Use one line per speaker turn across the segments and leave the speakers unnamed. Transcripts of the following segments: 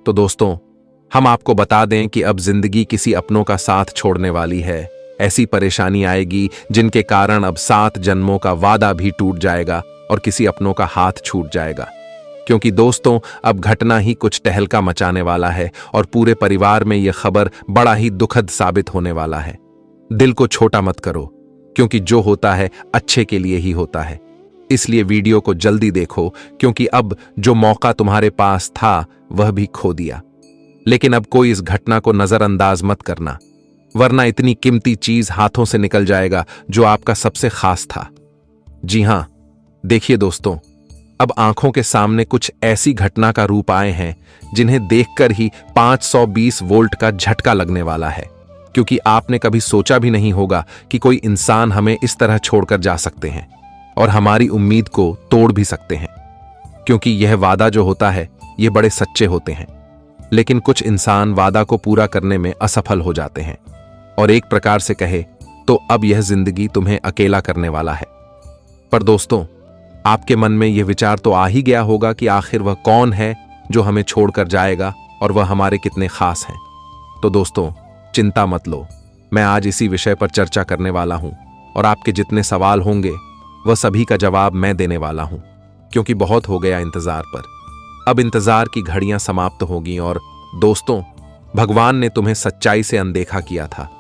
तो दोस्तों, हम आपको बता दें कि अब जिंदगी किसी अपनों का साथ छोड़ने वाली है। ऐसी परेशानी आएगी जिनके कारण अब 7 जन्मों का वादा भी टूट जाएगा और किसी अपनों का हाथ छूट जाएगा। क्योंकि दोस्तों, अब घटना ही कुछ तहलका मचाने वाला है और पूरे परिवार में यह खबर बड़ा ही दुखद साबित होने वाला है। दिल को छोटा मत करो, क्योंकि जो होता है अच्छे के लिए ही होता है। इसलिए वीडियो को जल्दी देखो, क्योंकि अब जो मौका तुम्हारे पास था वह भी खो दिया। लेकिन अब कोई इस घटना को नजरअंदाज मत करना, वरना इतनी कीमती चीज हाथों से निकल जाएगा जो आपका सबसे खास था। जी हां, देखिए दोस्तों, अब आंखों के सामने कुछ ऐसी घटना का रूप आए हैं जिन्हें देखकर ही 520 वोल्ट का झटका लगने वाला है। क्योंकि आपने कभी सोचा भी नहीं होगा कि कोई इंसान हमें इस तरह छोड़कर जा सकते हैं और हमारी उम्मीद को तोड़ भी सकते हैं। क्योंकि यह वादा जो होता है ये बड़े सच्चे होते हैं, लेकिन कुछ इंसान वादा को पूरा करने में असफल हो जाते हैं। और एक प्रकार से कहे तो अब यह जिंदगी तुम्हें अकेला करने वाला है। पर दोस्तों, आपके मन में यह विचार तो आ ही गया होगा कि आखिर वह कौन है जो हमें छोड़कर जाएगा और वह हमारे कितने खास हैं। तो दोस्तों, चिंता मत लो, मैं आज इसी विषय पर चर्चा करने वाला हूं और आपके जितने सवाल होंगे वह सभी का जवाब मैं देने वाला हूं। क्योंकि बहुत हो गया इंतजार पर, अब इंतजार की घड़ियां समाप्त होगी। और दोस्तों, भगवान ने तुम्हें सच्चाई से अनदेखा किया था,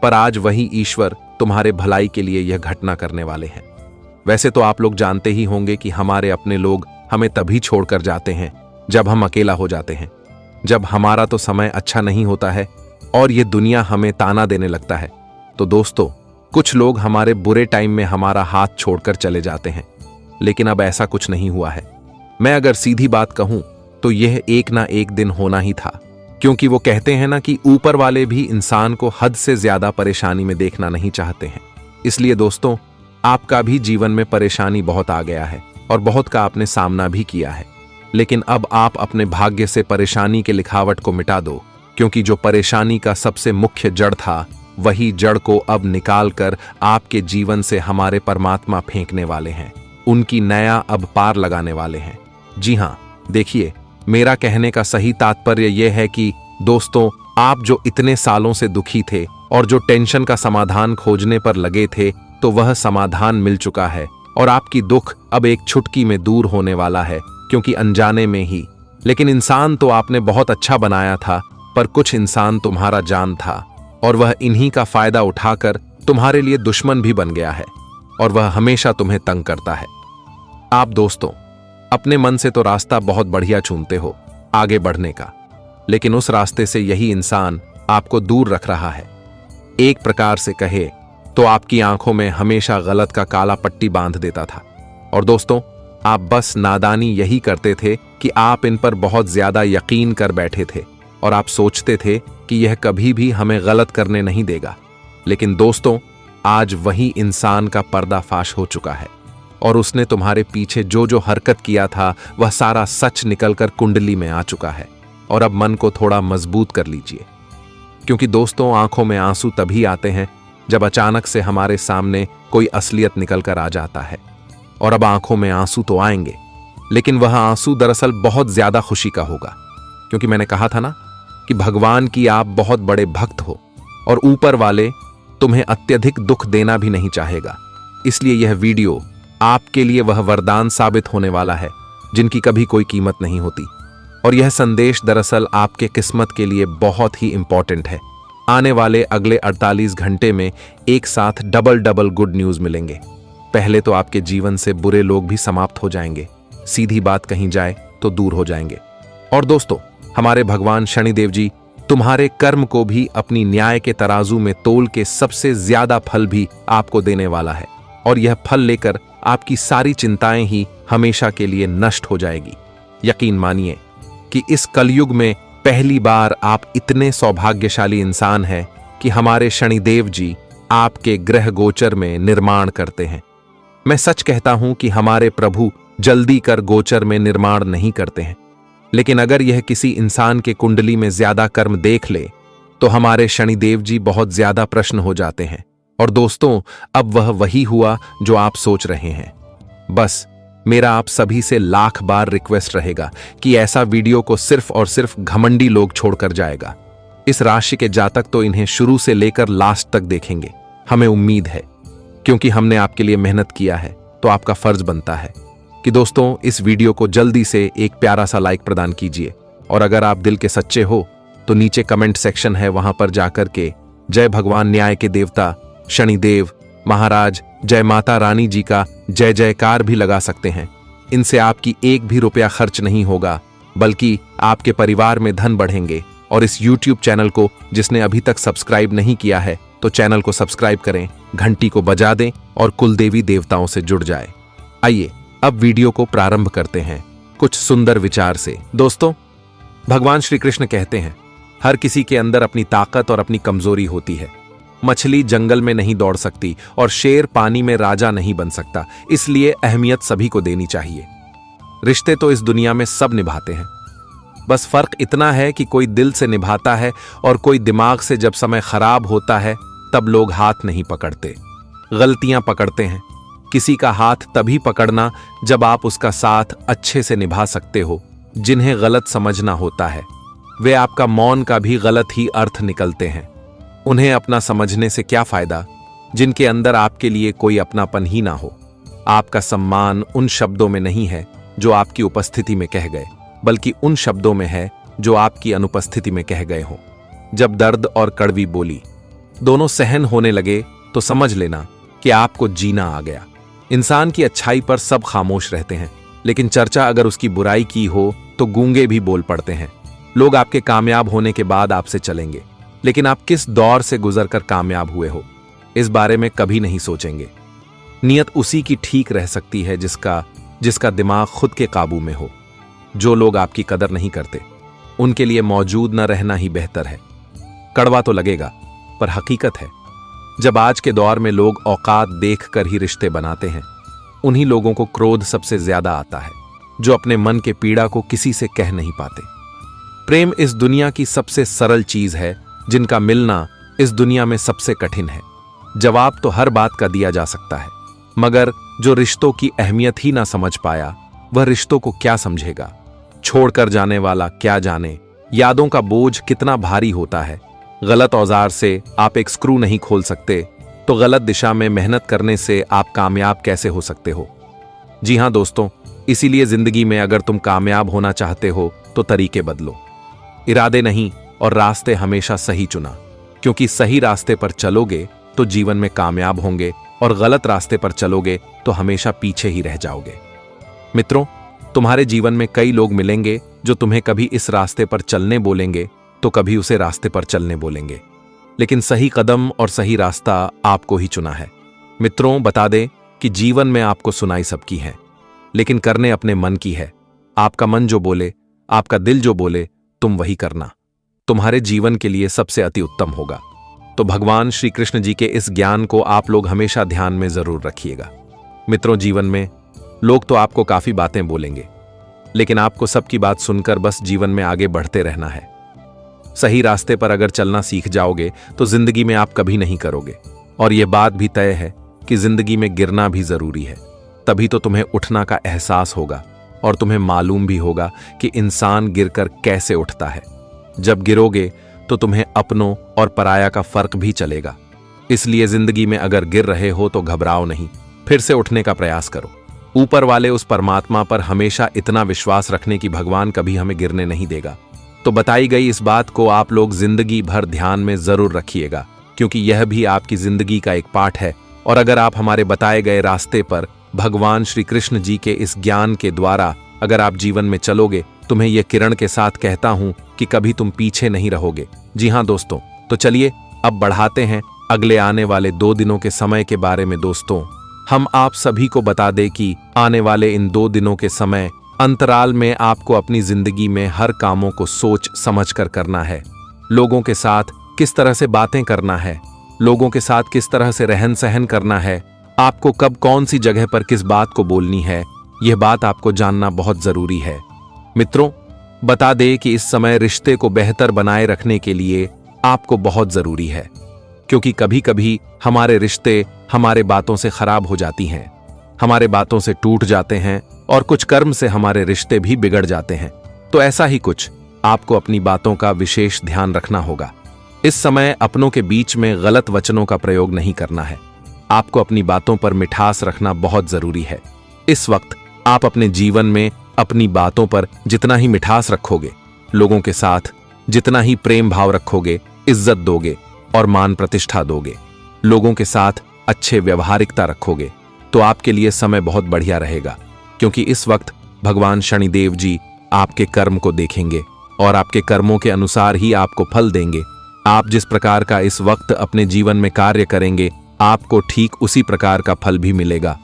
पर आज वही ईश्वर तुम्हारे भलाई के लिए यह घटना करने वाले हैं। वैसे तो आप लोग जानते ही होंगे कि हमारे अपने लोग हमें तभी छोड़कर जाते हैं जब हम अकेला हो जाते हैं, जब हमारा तो समय अच्छा नहीं होता है और ये दुनिया हमें ताना देने लगता है। तो दोस्तों, कुछ लोग हमारे बुरे टाइम में हमारा हाथ छोड़कर चले जाते हैं, लेकिन अब ऐसा कुछ नहीं हुआ है। मैं अगर सीधी बात कहूं तो यह एक ना एक दिन होना ही था। क्योंकि वो कहते हैं ना कि ऊपर वाले भी इंसान को हद से ज्यादा परेशानी में देखना नहीं चाहते हैं। इसलिए दोस्तों, आपका भी जीवन में परेशानी बहुत आ गया है और बहुत का आपने सामना भी किया है। लेकिन अब आप अपने भाग्य से परेशानी के लिखावट को मिटा दो, क्योंकि जो परेशानी का सबसे मुख्य जड़ था वही जड़ को अब निकाल कर आपके जीवन से हमारे परमात्मा फेंकने वाले हैं। उनकी नया अब पार लगाने वाले हैं। जी हां, देखिए, मेरा कहने का सही तात्पर्य यह है कि दोस्तों, आप जो इतने सालों से दुखी थे और जो टेंशन का समाधान खोजने पर लगे थे, तो वह समाधान मिल चुका है और आपकी दुख अब एक चुटकी में दूर होने वाला है। क्योंकि अनजाने में ही, लेकिन इंसान तो आपने बहुत अच्छा बनाया था, पर कुछ इंसान तुम्हारा जान था और वह इन्हीं का फायदा उठाकर तुम्हारे लिए दुश्मन भी बन गया है और वह हमेशा तुम्हें तंग करता है। आप दोस्तों, अपने मन से तो रास्ता बहुत बढ़िया चुनते हो आगे बढ़ने का, लेकिन उस रास्ते से यही इंसान आपको दूर रख रहा है। एक प्रकार से कहे तो आपकी आंखों में हमेशा गलत का काला पट्टी बांध देता था। और दोस्तों, आप बस नादानी यही करते थे कि आप इन पर बहुत ज्यादा यकीन कर बैठे थे और आप सोचते थे कि यह कभी भी हमें गलत करने नहीं देगा। लेकिन दोस्तों, आज वही इंसान का पर्दाफाश हो चुका है और उसने तुम्हारे पीछे जो जो हरकत किया था वह सारा सच निकलकर कुंडली में आ चुका है। और अब मन को थोड़ा मजबूत कर लीजिए, क्योंकि दोस्तों, आंखों में आंसू तभी आते हैं जब अचानक से हमारे सामने कोई असलियत निकल कर आ जाता है। और अब आंखों में आंसू तो आएंगे, लेकिन वह आंसू दरअसल बहुत ज्यादा खुशी का होगा। क्योंकि मैंने कहा था ना कि भगवान की आप बहुत बड़े भक्त हो और ऊपर वाले तुम्हें अत्यधिक दुख देना भी नहीं चाहेगा। इसलिए यह वीडियो आपके लिए वह वरदान साबित होने वाला है जिनकी कभी कोई कीमत नहीं होती। और यह संदेश दरअसल आपके किस्मत के लिए बहुत ही इंपॉर्टेंट है। आने वाले अगले 48 घंटे में एक साथ डबल गुड न्यूज मिलेंगे। पहले तो आपके जीवन से बुरे लोग भी समाप्त हो जाएंगे, सीधी बात कही जाए तो दूर हो जाएंगे। और दोस्तों, हमारे भगवान शनिदेव जी तुम्हारे कर्म को भी अपनी न्याय के तराजू में तोल के सबसे ज्यादा फल भी आपको देने वाला है। और यह फल लेकर आपकी सारी चिंताएं ही हमेशा के लिए नष्ट हो जाएगी। यकीन मानिए कि इस कलयुग में पहली बार आप इतने सौभाग्यशाली इंसान हैं कि हमारे शनिदेव जी आपके ग्रह गोचर में निर्माण करते हैं। मैं सच कहता हूं कि हमारे प्रभु जल्दी कर गोचर में निर्माण नहीं करते हैं, लेकिन अगर यह किसी इंसान के कुंडली में ज्यादा कर्म देख ले तो हमारे शनिदेव जी बहुत ज्यादा प्रश्न हो जाते हैं। और दोस्तों, अब वह वही हुआ जो आप सोच रहे हैं। बस मेरा आप सभी से लाख बार रिक्वेस्ट रहेगा कि ऐसा वीडियो को सिर्फ और सिर्फ घमंडी लोग छोड़कर जाएगा। इस राशि के जातक तो इन्हें शुरू से लेकर लास्ट तक देखेंगे। हमें उम्मीद है, क्योंकि हमने आपके लिए मेहनत किया है, तो आपका फर्ज बनता है कि दोस्तों इस वीडियो को जल्दी से एक प्यारा सा लाइक प्रदान कीजिए। और अगर आप दिल के सच्चे हो तो नीचे कमेंट सेक्शन है, वहां पर जाकर के जय भगवान न्याय के देवता शनिदेव महाराज, जय माता रानी जी का जय जयकार भी लगा सकते हैं। इनसे आपकी एक भी रुपया खर्च नहीं होगा, बल्कि आपके परिवार में धन बढ़ेंगे। और इस YouTube चैनल को जिसने अभी तक सब्सक्राइब नहीं किया है तो चैनल को सब्सक्राइब करें, घंटी को बजा दें और कुलदेवी देवताओं से जुड़ जाए। आइए अब वीडियो को प्रारंभ करते हैं कुछ सुंदर विचार से। दोस्तों, भगवान श्री कृष्ण कहते हैं, हर किसी के अंदर अपनी ताकत और अपनी कमजोरी होती है। मछली जंगल में नहीं दौड़ सकती और शेर पानी में राजा नहीं बन सकता, इसलिए अहमियत सभी को देनी चाहिए। रिश्ते तो इस दुनिया में सब निभाते हैं, बस फर्क इतना है कि कोई दिल से निभाता है और कोई दिमाग से। जब समय खराब होता है तब लोग हाथ नहीं पकड़ते, गलतियां पकड़ते हैं। किसी का हाथ तभी पकड़ना जब आप उसका साथ अच्छे से निभा सकते हो। जिन्हें गलत समझना होता है वे आपका मौन का भी गलत ही अर्थ निकलते हैं। उन्हें अपना समझने से क्या फायदा जिनके अंदर आपके लिए कोई अपनापन ही ना हो। आपका सम्मान उन शब्दों में नहीं है जो आपकी उपस्थिति में कह गए, बल्कि उन शब्दों में है जो आपकी अनुपस्थिति में कह गए हों। जब दर्द और कड़वी बोली दोनों सहन होने लगे तो समझ लेना कि आपको जीना आ गया। इंसान की अच्छाई पर सब खामोश रहते हैं, लेकिन चर्चा अगर उसकी बुराई की हो तो गूंगे भी बोल पड़ते हैं। लोग आपके कामयाब होने के बाद आपसे चलेंगे, लेकिन आप किस दौर से गुजरकर कामयाब हुए हो इस बारे में कभी नहीं सोचेंगे। नियत उसी की ठीक रह सकती है जिसका दिमाग खुद के काबू में हो। जो लोग आपकी कदर नहीं करते उनके लिए मौजूद न रहना ही बेहतर है। कड़वा तो लगेगा, पर हकीकत है। जब आज के दौर में लोग औकात देखकर ही रिश्ते बनाते हैं, उन्हीं लोगों को क्रोध सबसे ज्यादा आता है जो अपने मन के पीड़ा को किसी से कह नहीं पाते। प्रेम इस दुनिया की सबसे सरल चीज है, जिनका मिलना इस दुनिया में सबसे कठिन है। जवाब तो हर बात का दिया जा सकता है, मगर जो रिश्तों की अहमियत ही ना समझ पाया वह रिश्तों को क्या समझेगा। छोड़कर जाने वाला क्या जाने यादों का बोझ कितना भारी होता है। गलत औजार से आप एक स्क्रू नहीं खोल सकते, तो गलत दिशा में मेहनत करने से आप कामयाब कैसे हो सकते हो। जी हां दोस्तों, इसीलिए जिंदगी में अगर तुम कामयाब होना चाहते हो तो तरीके बदलो, इरादे नहीं, और रास्ते हमेशा सही चुना। क्योंकि सही रास्ते पर चलोगे तो जीवन में कामयाब होंगे, और गलत रास्ते पर चलोगे तो हमेशा पीछे ही रह जाओगे। मित्रों, तुम्हारे जीवन में कई लोग मिलेंगे जो तुम्हें कभी इस रास्ते पर चलने बोलेंगे तो कभी उसे रास्ते पर चलने बोलेंगे, लेकिन सही कदम और सही रास्ता आपको ही चुना है। मित्रों, बता दें कि जीवन में आपको सुनाई सबकी है, लेकिन करने अपने मन की है। आपका मन जो बोले, आपका दिल जो बोले, तुम वही करना। तुम्हारे जीवन के लिए सबसे अति उत्तम होगा। तो भगवान श्री कृष्ण जी के इस ज्ञान को आप लोग हमेशा ध्यान में जरूर रखिएगा। मित्रों, जीवन में लोग तो आपको काफी बातें बोलेंगे, लेकिन आपको सबकी बात सुनकर बस जीवन में आगे बढ़ते रहना है। सही रास्ते पर अगर चलना सीख जाओगे तो जिंदगी में आप कभी नहीं करोगे। और यह बात भी तय है कि जिंदगी में गिरना भी जरूरी है, तभी तो तुम्हें उठना का एहसास होगा और तुम्हें मालूम भी होगा कि इंसान गिरकर कैसे उठता है। जब गिरोगे तो तुम्हें अपनों और पराया का फर्क भी चलेगा। इसलिए जिंदगी में अगर गिर रहे हो तो घबराओ नहीं, फिर से उठने का प्रयास करो। ऊपर वाले उस परमात्मा पर हमेशा इतना विश्वास रखने की भगवान कभी हमें गिरने नहीं देगा। तो बताई गई इस बात को आप लोग जिंदगी भर ध्यान में जरूर रखिएगा, क्योंकि यह भी आपकी जिंदगी का एक पार्ट है। और अगर आप हमारे बताए गए रास्ते पर भगवान श्री कृष्ण जी के इस ज्ञान के द्वारा अगर आप जीवन में चलोगे, तुम्हें यह किरण के साथ कहता हूं कि कभी तुम पीछे नहीं रहोगे। जी हां दोस्तों, तो चलिए अब बढ़ाते हैं अगले आने वाले 2 दिनों के समय के बारे में। दोस्तों, हम आप सभी को बता दें कि आने वाले इन 2 दिनों के समय अंतराल में आपको अपनी जिंदगी में हर कामों को सोच समझ कर करना है। लोगों के साथ किस तरह से बातें करना है, लोगों के साथ किस तरह से रहन सहन करना है, आपको कब कौन सी जगह पर किस बात को बोलनी है, यह बात आपको जानना बहुत जरूरी है। मित्रों, बता दें कि इस समय रिश्ते को बेहतर बनाए रखने के लिए आपको बहुत जरूरी है, क्योंकि कभी कभी हमारे रिश्ते हमारे बातों से खराब हो जाती हैं। हमारे बातों से टूट जाते हैं और कुछ कर्म से हमारे रिश्ते भी बिगड़ जाते हैं। तो ऐसा ही कुछ आपको अपनी बातों का विशेष ध्यान रखना होगा। इस समय अपनों के बीच में गलत वचनों का प्रयोग नहीं करना है। आपको अपनी बातों पर मिठास रखना बहुत जरूरी है। इस वक्त आप अपने जीवन में अपनी बातों पर जितना ही मिठास रखोगे, लोगों के साथ जितना ही प्रेम भाव रखोगे, इज्जत दोगे और मान प्रतिष्ठा दोगे, लोगों के साथ अच्छे व्यवहारिकता रखोगे, तो आपके लिए समय बहुत बढ़िया रहेगा। क्योंकि इस वक्त भगवान शनिदेव जी आपके कर्म को देखेंगे और आपके कर्मों के अनुसार ही आपको फल देंगे। आप जिस प्रकार का इस वक्त अपने जीवन में कार्य करेंगे, आपको ठीक उसी प्रकार का फल भी मिलेगा।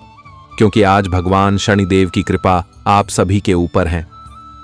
क्योंकि आज भगवान शनिदेव की कृपा आप सभी के ऊपर है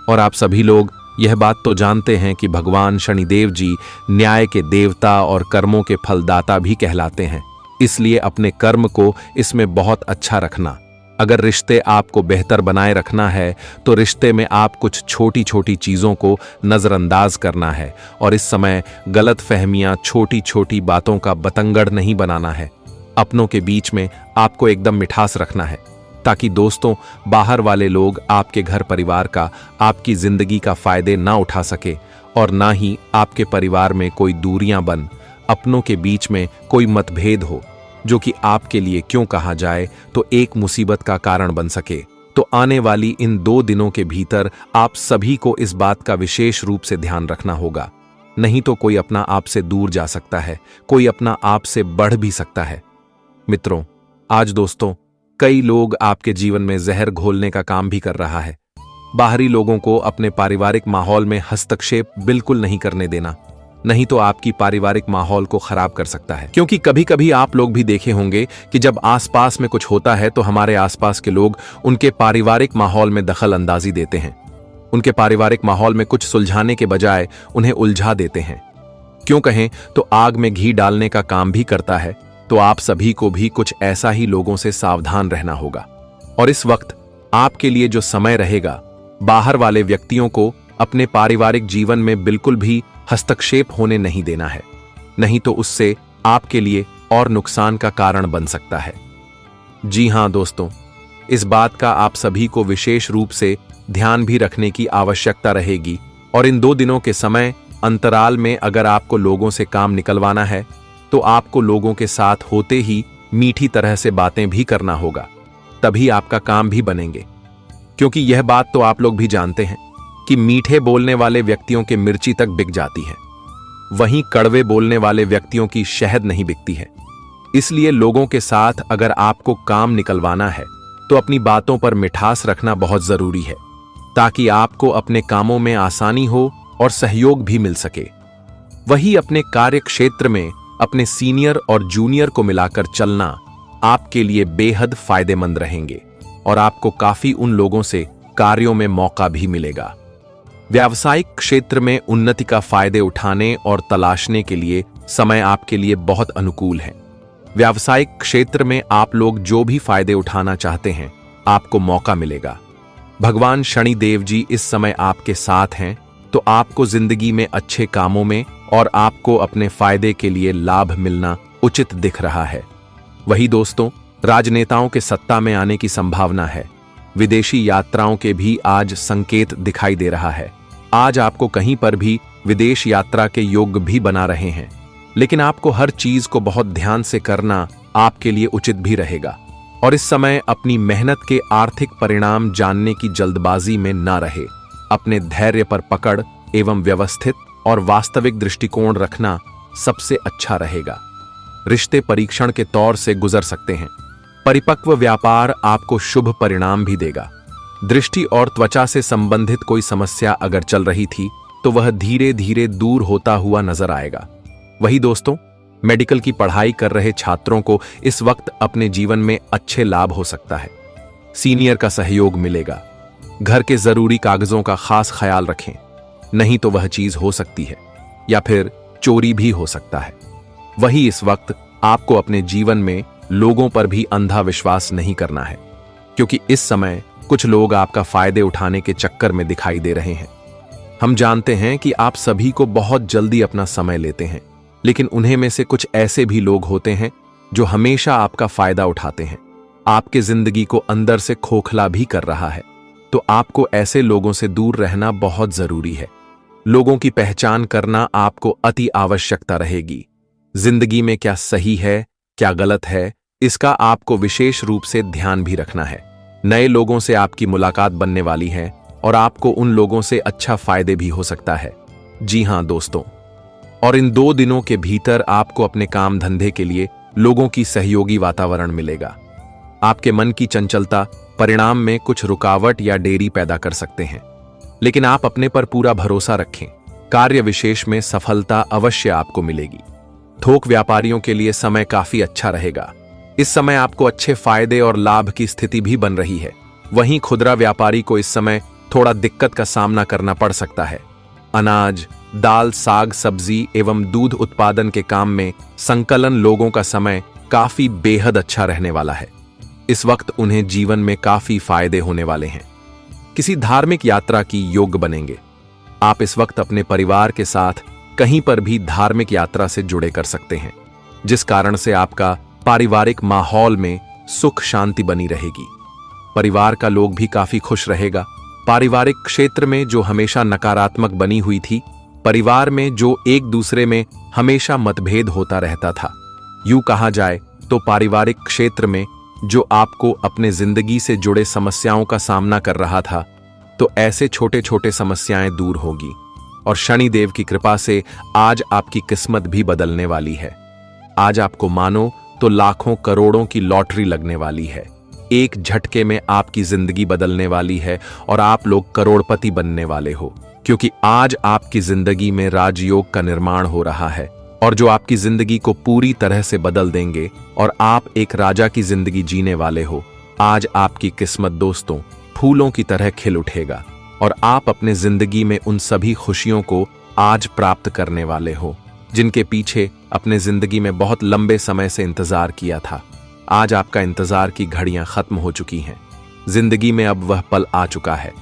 और आप सभी लोग यह बात तो जानते हैं कि भगवान शनिदेव जी न्याय के देवता और कर्मों के फलदाता भी कहलाते हैं। इसलिए अपने कर्म को इसमें बहुत अच्छा रखना। अगर रिश्ते आपको बेहतर बनाए रखना है तो रिश्ते में आप कुछ छोटी छोटी चीजों को नजरअंदाज करना है और इस समय गलत फहमियां, छोटी छोटी बातों का बतंगड़ नहीं बनाना है। अपनों के बीच में आपको एकदम मिठास रखना है ताकि दोस्तों, बाहर वाले लोग आपके घर परिवार का, आपकी जिंदगी का फायदे ना उठा सके और ना ही आपके परिवार में कोई दूरियां बन, अपनों के बीच में कोई मतभेद हो जो कि आपके लिए क्यों कहा जाए तो एक मुसीबत का कारण बन सके। तो आने वाली इन 2 दिनों के भीतर आप सभी को इस बात का विशेष रूप से ध्यान रखना होगा। नहीं तो कोई अपना आपसे दूर जा सकता है, कोई अपना आपसे बढ़ भी सकता है। मित्रों, आज दोस्तों, कई लोग आपके जीवन में जहर घोलने का काम भी कर रहा है। बाहरी लोगों को अपने पारिवारिक माहौल में हस्तक्षेप बिल्कुल नहीं करने देना, नहीं तो आपकी पारिवारिक माहौल को खराब कर सकता है। क्योंकि कभी कभी आप लोग भी देखे होंगे कि जब आसपास में कुछ होता है तो हमारे आसपास के लोग उनके पारिवारिक माहौल में दखल अंदाजी देते हैं। उनके पारिवारिक माहौल में कुछ सुलझाने के बजाय उन्हें उलझा देते हैं। क्यों कहें तो आग में घी डालने का काम भी करता है। तो आप सभी को भी कुछ ऐसा ही लोगों से सावधान रहना होगा। और इस वक्त आपके लिए जो समय रहेगा, बाहर वाले व्यक्तियों को अपने पारिवारिक जीवन में बिल्कुल भी हस्तक्षेप होने नहीं देना है, नहीं तो उससे आपके लिए और नुकसान का कारण बन सकता है। जी हां दोस्तों, इस बात का आप सभी को विशेष रूप से ध्यान भी रखने की आवश्यकता रहेगी। और इन 2 दिनों के समय अंतराल में अगर आपको लोगों से काम निकलवाना है तो आपको लोगों के साथ होते ही मीठी तरह से बातें भी करना होगा, तभी आपका काम भी बनेंगे। क्योंकि यह बात तो आप लोग भी जानते हैं कि मीठे बोलने वाले व्यक्तियों के मिर्ची तक बिक जाती है, वहीं कड़वे बोलने वाले व्यक्तियों की शहद नहीं बिकती है। इसलिए लोगों के साथ अगर आपको काम निकलवाना है तो अपनी बातों पर मिठास रखना बहुत जरूरी है, ताकि आपको अपने कामों में आसानी हो और सहयोग भी मिल सके। वही अपने कार्य क्षेत्र में अपने सीनियर और जूनियर को मिलाकर चलना आपके लिए बेहद फायदेमंद रहेंगे और आपको काफी उन लोगों से कार्यों में मौका भी मिलेगा। व्यावसायिक क्षेत्र में उन्नति का फायदे उठाने और तलाशने के लिए समय आपके लिए बहुत अनुकूल है। व्यावसायिक क्षेत्र में आप लोग जो भी फायदे उठाना चाहते हैं, आपको मौका मिलेगा। भगवान शनिदेव जी इस समय आपके साथ हैं, तो आपको जिंदगी में अच्छे कामों में और आपको अपने फायदे के लिए लाभ मिलना उचित दिख रहा है। वही दोस्तों, राजनेताओं के सत्ता में आने की संभावना है। विदेशी यात्राओं के भी आज संकेत दिखाई दे रहा है। आज आपको कहीं पर भी विदेश यात्रा के योग भी बना रहे हैं, लेकिन आपको हर चीज को बहुत ध्यान से करना आपके लिए उचित भी रहेगा। और इस समय अपनी मेहनत के आर्थिक परिणाम जानने की जल्दबाजी में ना रहे। अपने धैर्य पर पकड़ एवं व्यवस्थित और वास्तविक दृष्टिकोण रखना सबसे अच्छा रहेगा। रिश्ते परीक्षण के तौर से गुजर सकते हैं। परिपक्व व्यापार आपको शुभ परिणाम भी देगा। दृष्टि और त्वचा से संबंधित कोई समस्या अगर चल रही थी तो वह धीरे धीरे दूर होता हुआ नजर आएगा। वही दोस्तों, मेडिकल की पढ़ाई कर रहे छात्रों को इस वक्त अपने जीवन में अच्छे लाभ हो सकता है। सीनियर का सहयोग मिलेगा। घर के जरूरी कागजों का खास ख्याल रखें, नहीं तो वह चीज हो सकती है या फिर चोरी भी हो सकता है। वही इस वक्त आपको अपने जीवन में लोगों पर भी अंधा विश्वास नहीं करना है, क्योंकि इस समय कुछ लोग आपका फायदे उठाने के चक्कर में दिखाई दे रहे हैं। हम जानते हैं कि आप सभी को बहुत जल्दी अपना समय लेते हैं, लेकिन उन्हें में से कुछ ऐसे भी लोग होते हैं जो हमेशा आपका फायदा उठाते हैं। आपके जिंदगी को अंदर से खोखला भी कर रहा है। तो आपको ऐसे लोगों से दूर रहना बहुत जरूरी है। लोगों की पहचान करना आपको अति आवश्यकता रहेगी। जिंदगी में क्या सही है, क्या गलत है, इसका आपको विशेष रूप से ध्यान भी रखना है। नए लोगों से आपकी मुलाकात बनने वाली है और आपको उन लोगों से अच्छा फायदे भी हो सकता है। जी हां दोस्तों, और इन 2 दिनों के भीतर आपको अपने काम धंधे के लिए लोगों की सहयोगी वातावरण मिलेगा। आपके मन की चंचलता परिणाम में कुछ रुकावट या देरी पैदा कर सकते हैं, लेकिन आप अपने पर पूरा भरोसा रखें। कार्य विशेष में सफलता अवश्य आपको मिलेगी। थोक व्यापारियों के लिए समय काफी अच्छा रहेगा। इस समय आपको अच्छे फायदे और लाभ की स्थिति भी बन रही है। वहीं खुदरा व्यापारी को इस समय थोड़ा दिक्कत का सामना करना पड़ सकता है। अनाज, दाल, साग, सब्जी एवं दूध उत्पादन के काम में संकलन लोगों का समय काफी बेहद अच्छा रहने वाला है। इस वक्त उन्हें जीवन में काफी फायदे होने वाले हैं। किसी धार्मिक यात्रा की योग बनेंगे। आप इस वक्त अपने परिवार के साथ कहीं पर भी धार्मिक यात्रा से जुड़े कर सकते हैं, जिस कारण से आपका पारिवारिक माहौल में सुख शांति बनी रहेगी। परिवार का लोग भी काफी खुश रहेगा। पारिवारिक क्षेत्र में जो हमेशा नकारात्मक बनी हुई थी, परिवार में जो एक दूसरे में हमेशा मतभेद होता रहता था, यूं कहा जाए तो पारिवारिक क्षेत्र में जो आपको अपने जिंदगी से जुड़े समस्याओं का सामना कर रहा था, तो ऐसे छोटे छोटे समस्याएं दूर होगी और शनिदेव की कृपा से आज आपकी किस्मत भी बदलने वाली है। आज आपको मानो तो लाखों करोड़ों की लॉटरी लगने वाली है। एक झटके में आपकी जिंदगी बदलने वाली है और आप लोग करोड़पति बनने वाले हो, क्योंकि आज आपकी जिंदगी में राजयोग का निर्माण हो रहा है और जो आपकी जिंदगी को पूरी तरह से बदल देंगे और आप एक राजा की जिंदगी जीने वाले हो। आज आपकी किस्मत दोस्तों फूलों की तरह खिल उठेगा और आप अपने जिंदगी में उन सभी खुशियों को आज प्राप्त करने वाले हो जिनके पीछे अपने जिंदगी में बहुत लंबे समय से इंतजार किया था। आज आपका इंतजार की घड़ियां खत्म हो चुकी हैं। जिंदगी में अब वह पल आ चुका है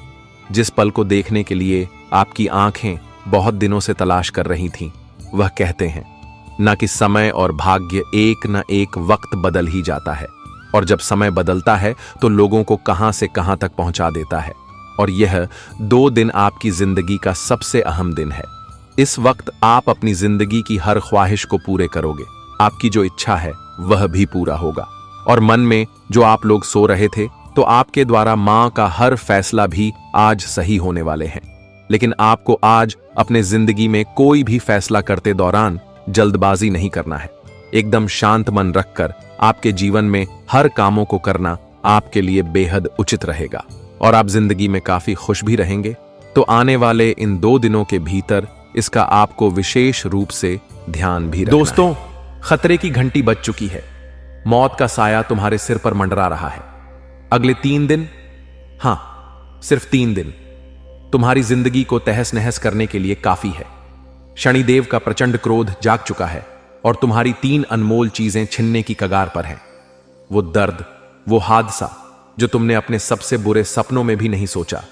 जिस पल को देखने के लिए आपकी आंखें बहुत दिनों से तलाश कर रही थीं। वह कहते हैं न कि समय और भाग्य एक न एक वक्त बदल ही जाता है, और जब समय बदलता है तो लोगों को कहां से कहां तक पहुंचा देता है। और यह 2 दिन आपकी जिंदगी का सबसे अहम दिन है। इस वक्त आप अपनी जिंदगी की हर ख्वाहिश को पूरे करोगे। आपकी जो इच्छा है वह भी पूरा होगा। और मन में जो आप लोग सो रहे थे, तो आपके द्वारा मां का हर फैसला भी आज सही होने वाले हैं। लेकिन आपको आज अपने जिंदगी में कोई भी फैसला करते दौरान जल्दबाजी नहीं करना है। एकदम शांत मन रखकर आपके जीवन में हर कामों को करना आपके लिए बेहद उचित रहेगा और आप जिंदगी में काफी खुश भी रहेंगे। तो आने वाले इन 2 दिनों के भीतर इसका आपको विशेष रूप से ध्यान भी रखना दोस्तों है। खतरे की घंटी बज चुकी है। मौत का साया तुम्हारे सिर पर मंडरा रहा है। अगले 3 दिन, हां सिर्फ 3 दिन तुम्हारी जिंदगी को तहस नहस करने के लिए काफी है। शनिदेव का प्रचंड क्रोध जाग चुका है और तुम्हारी 3 अनमोल चीजें छिनने की कगार पर हैं। वो दर्द, वो हादसा जो तुमने अपने सबसे बुरे सपनों में भी नहीं सोचा,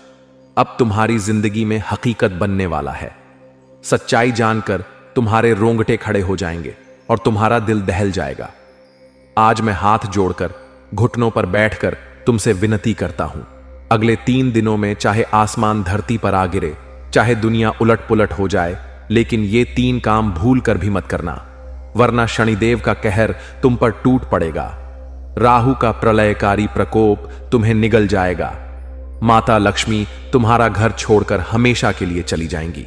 अब तुम्हारी जिंदगी में हकीकत बनने वाला है। सच्चाई जानकर तुम्हारे रोंगटे खड़े हो जाएंगे और तुम्हारा दिल दहल जाएगा। आज मैं हाथ जोड़कर घुटनों पर बैठकर तुमसे विनती करता हूं, अगले 3 दिनों में चाहे आसमान धरती पर आ गिरे, चाहे दुनिया उलट पुलट हो जाए, लेकिन ये 3 काम भूल कर भी मत करना, वरना शनिदेव का कहर तुम पर टूट पड़ेगा। राहु का प्रलयकारी प्रकोप तुम्हें निगल जाएगा। माता लक्ष्मी तुम्हारा घर छोड़कर हमेशा के लिए चली जाएंगी।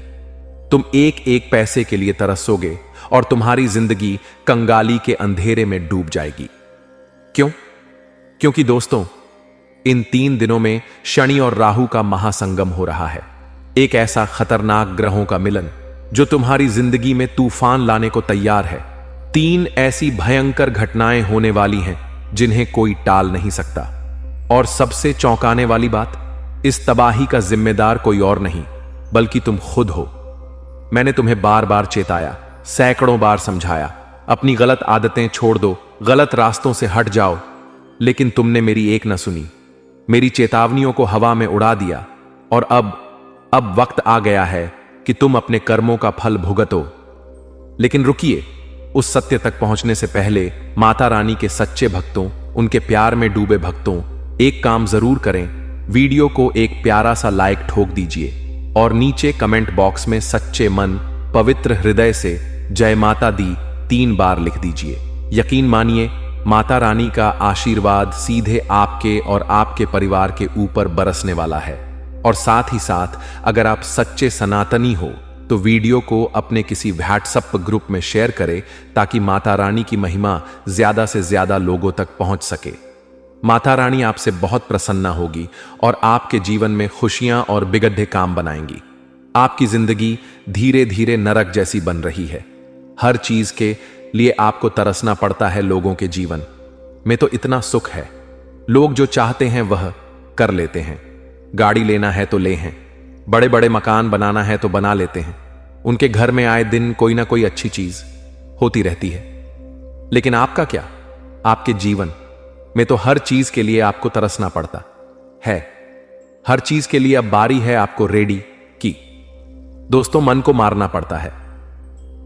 तुम एक एक पैसे के लिए तरसोगे और तुम्हारी जिंदगी कंगाली के अंधेरे में डूब जाएगी। क्यों? क्योंकि दोस्तों इन 3 दिनों में शनि और राहु का महासंगम हो रहा है। एक ऐसा खतरनाक ग्रहों का मिलन जो तुम्हारी जिंदगी में तूफान लाने को तैयार है। 3 ऐसी भयंकर घटनाएं होने वाली हैं जिन्हें कोई टाल नहीं सकता। और सबसे चौंकाने वाली बात, इस तबाही का जिम्मेदार कोई और नहीं बल्कि तुम खुद हो। मैंने तुम्हें बार बार चेताया, सैकड़ों बार समझाया, अपनी गलत आदतें छोड़ दो, गलत रास्तों से हट जाओ, लेकिन तुमने मेरी एक न सुनी। मेरी चेतावनियों को हवा में उड़ा दिया और अब वक्त आ गया है कि तुम अपने कर्मों का फल भुगतो। लेकिन रुकिए, उस सत्य तक पहुंचने से पहले माता रानी के सच्चे भक्तों, उनके प्यार में डूबे भक्तों, एक काम जरूर करें, वीडियो को एक प्यारा सा लाइक ठोक दीजिए और नीचे कमेंट बॉक्स में सच्चे मन, पवित्र हृदय से जय माता दी 3 बार लिख दीजिए। यकीन मानिए, माता रानी का आशीर्वाद सीधे आपके और आपके परिवार के ऊपर बरसने वाला है। और साथ ही साथ अगर आप सच्चे सनातनी हो तो वीडियो को अपने किसी व्हाट्सएप ग्रुप में शेयर करें ताकि माता रानी की महिमा ज्यादा से ज्यादा लोगों तक पहुंच सके। माता रानी आपसे बहुत प्रसन्न होगी और आपके जीवन में खुशियां और बिगड़े काम बनाएंगी। आपकी जिंदगी धीरे धीरे नरक जैसी बन रही है। हर चीज के लिए आपको तरसना पड़ता है। लोगों के जीवन में तो इतना सुख है, लोग जो चाहते हैं वह कर लेते हैं। गाड़ी लेना है तो ले हैं, बड़े बड़े मकान बनाना है तो बना लेते हैं। उनके घर में आए दिन कोई ना कोई अच्छी चीज होती रहती है। लेकिन आपका क्या? आपके जीवन में तो हर चीज के लिए आपको तरसना पड़ता है। हर चीज के लिए अब बारी है आपको रेडी की। दोस्तों, मन को मारना पड़ता है।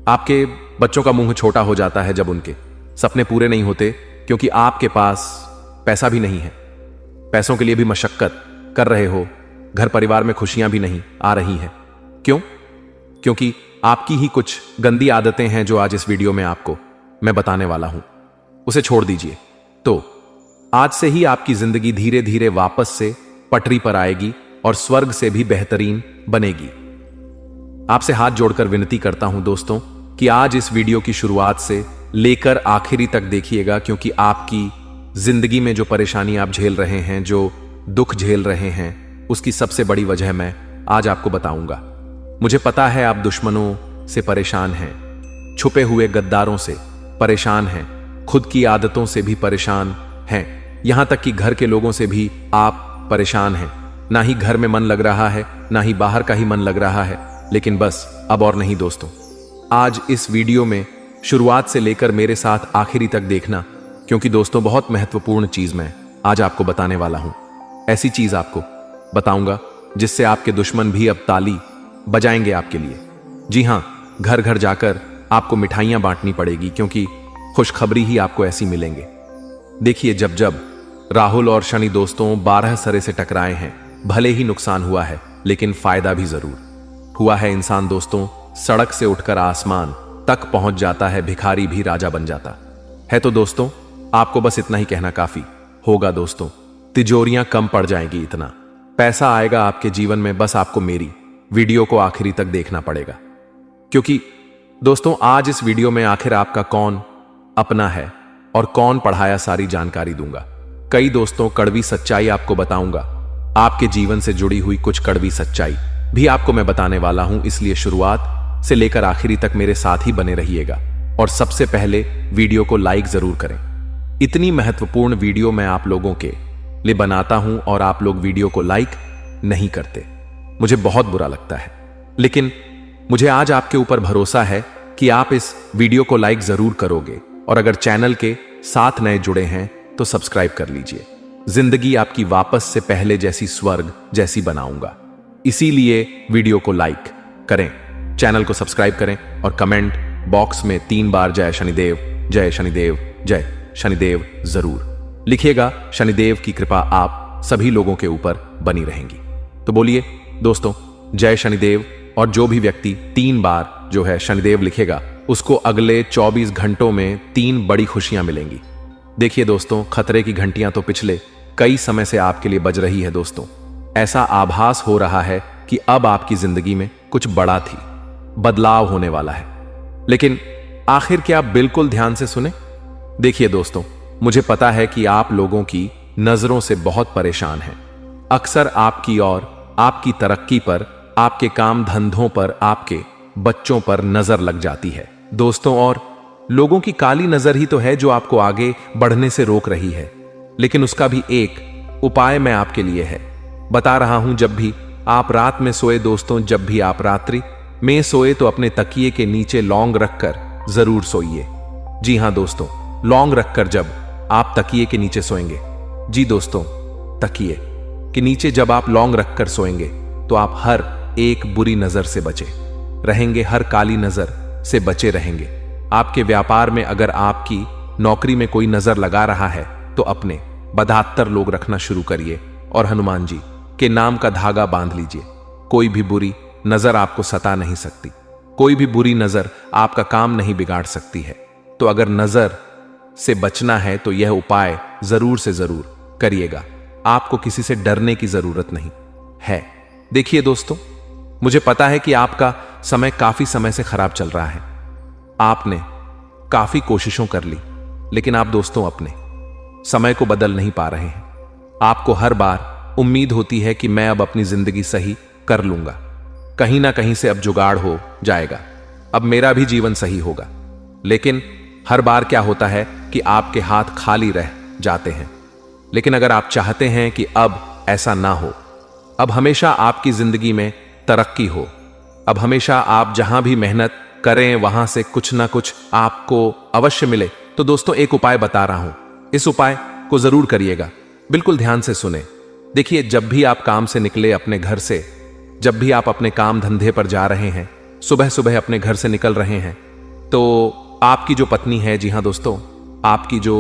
आपके बच्चों का मुंह छोटा हो जाता है जब उनके सपने पूरे नहीं होते, क्योंकि आपके पास पैसा भी नहीं है। पैसों के लिए भी मशक्कत कर रहे हो, घर परिवार में खुशियां भी नहीं आ रही हैं। क्यों? क्योंकि आपकी ही कुछ गंदी आदतें हैं जो आज इस वीडियो में आपको मैं बताने वाला हूं। उसे छोड़ दीजिए तो आज से ही आपकी जिंदगी धीरे धीरे वापस से पटरी पर आएगी और स्वर्ग से भी बेहतरीन बनेगी। आपसे हाथ जोड़कर विनती करता हूं दोस्तों कि आज इस वीडियो की शुरुआत से लेकर आखिरी तक देखिएगा, क्योंकि आपकी जिंदगी में जो परेशानी आप झेल रहे हैं, जो दुख झेल रहे हैं, उसकी सबसे बड़ी वजह मैं आज आपको बताऊंगा। मुझे पता है आप दुश्मनों से परेशान हैं, छुपे हुए गद्दारों से परेशान हैं, खुद की आदतों से भी परेशान हैं, यहां तक कि घर के लोगों से भी आप परेशान हैं। ना ही घर में मन लग रहा है, ना ही बाहर का ही मन लग रहा है। लेकिन बस अब और नहीं दोस्तों, आज इस वीडियो में शुरुआत से लेकर मेरे साथ आखिरी तक देखना, क्योंकि दोस्तों बहुत महत्वपूर्ण चीज मैं आज आपको बताने वाला हूं। ऐसी चीज आपको बताऊंगा जिससे आपके दुश्मन भी अब ताली बजाएंगे आपके लिए। जी हां, घर घर जाकर आपको मिठाइयां बांटनी पड़ेगी, क्योंकि खुशखबरी ही आपको ऐसी मिलेंगे। देखिए, जब जब राहुल और शनि दोस्तों 12 सरे से टकराए हैं, भले ही नुकसान हुआ है लेकिन फायदा भी जरूर हुआ है। इंसान दोस्तों सड़क से उठकर आसमान तक पहुंच जाता है, भिखारी भी राजा बन जाता है। तो दोस्तों आपको बस इतना ही कहना काफी होगा दोस्तों। तिजोरियां कम पड़ जाएंगी, इतना पैसा आएगा आपके जीवन में। बस आपको मेरी वीडियो को आखिरी तक देखना पड़ेगा, क्योंकि दोस्तों आज इस वीडियो में आखिर आपका कौन अपना है और कौन पढ़ाया सारी जानकारी दूंगा। कई दोस्तों कड़वी सच्चाई आपको बताऊंगा। आपके जीवन से जुड़ी हुई कुछ कड़वी सच्चाई भी आपको मैं बताने वाला हूं, इसलिए शुरुआत से लेकर आखिरी तक मेरे साथ ही बने रहिएगा। और सबसे पहले वीडियो को लाइक जरूर करें। इतनी महत्वपूर्ण वीडियो मैं आप लोगों के लिए बनाता हूं और आप लोग वीडियो को लाइक नहीं करते, मुझे बहुत बुरा लगता है। लेकिन मुझे आज आपके ऊपर भरोसा है कि आप इस वीडियो को लाइक जरूर करोगे, और अगर चैनल के साथ नए जुड़े हैं तो सब्सक्राइब कर लीजिए। जिंदगी आपकी वापस से पहले जैसी स्वर्ग जैसी बनाऊंगा, इसीलिए वीडियो को लाइक करें, चैनल को सब्सक्राइब करें और कमेंट बॉक्स में 3 बार जय शनिदेव, जय शनिदेव, जय शनिदेव जरूर लिखिएगा। शनिदेव की कृपा आप सभी लोगों के ऊपर बनी रहेंगी। तो बोलिए दोस्तों जय शनिदेव। और जो भी व्यक्ति 3 बार जो है शनिदेव लिखेगा, उसको अगले 24 घंटों में 3 बड़ी खुशियां मिलेंगी। देखिए दोस्तों, खतरे की घंटियां तो पिछले कई समय से आपके लिए बज रही है दोस्तों। ऐसा आभास हो रहा है कि अब आपकी जिंदगी में कुछ बड़ा थी, बदलाव होने वाला है। लेकिन आखिर क्या? आप बिल्कुल ध्यान से सुने। देखिए दोस्तों, मुझे पता है कि आप लोगों की नजरों से बहुत परेशान हैं। अक्सर आपकी और आपकी तरक्की पर, आपके काम धंधों पर, आपके बच्चों पर नजर लग जाती है दोस्तों। और लोगों की काली नजर ही तो है जो आपको आगे बढ़ने से रोक रही है। लेकिन उसका भी एक उपाय मैं आपके लिए है बता रहा हूं। जब भी आप रात में सोए दोस्तों, जब भी आप रात्रि में सोए तो अपने तकिए के नीचे लौंग रखकर जरूर सोइए। जी हां दोस्तों, लौंग रखकर जब आप तकिए के नीचे सोएंगे, जी दोस्तों, तकिए के नीचे जब आप लौंग रखकर सोएंगे तो आप हर एक बुरी नजर से बचे रहेंगे, हर काली नजर से बचे रहेंगे। आपके व्यापार में अगर आपकी नौकरी में कोई नजर लगा रहा है तो अपने 72 लोग रखना शुरू करिए और हनुमान जी के नाम का धागा बांध लीजिए। कोई भी बुरी नजर आपको सता नहीं सकती, कोई भी बुरी नजर आपका काम नहीं बिगाड़ सकती है। तो अगर नजर से बचना है तो यह उपाय जरूर से जरूर करिएगा। आपको किसी से डरने की जरूरत नहीं है। देखिए दोस्तों, मुझे पता है कि आपका समय काफी समय से खराब चल रहा है। आपने काफी कोशिशों कर ली, लेकिन आप दोस्तों अपने समय को बदल नहीं पा रहे हैं। आपको हर बार उम्मीद होती है कि मैं अब अपनी जिंदगी सही कर लूंगा, कहीं ना कहीं से अब जुगाड़ हो जाएगा, अब मेरा भी जीवन सही होगा। लेकिन हर बार क्या होता है कि आपके हाथ खाली रह जाते हैं। लेकिन अगर आप चाहते हैं कि अब ऐसा ना हो, अब हमेशा आपकी जिंदगी में तरक्की हो, अब हमेशा आप जहां भी मेहनत करें वहां से कुछ ना कुछ आपको अवश्य मिले, तो दोस्तों एक उपाय बता रहा हूं। इस उपाय को जरूर करिएगा, बिल्कुल ध्यान से सुने। देखिए, जब भी आप काम से निकले अपने घर से, जब भी आप अपने काम धंधे पर जा रहे हैं, सुबह सुबह अपने घर से निकल रहे हैं, तो आपकी जो पत्नी है, जी हां दोस्तों, आपकी जो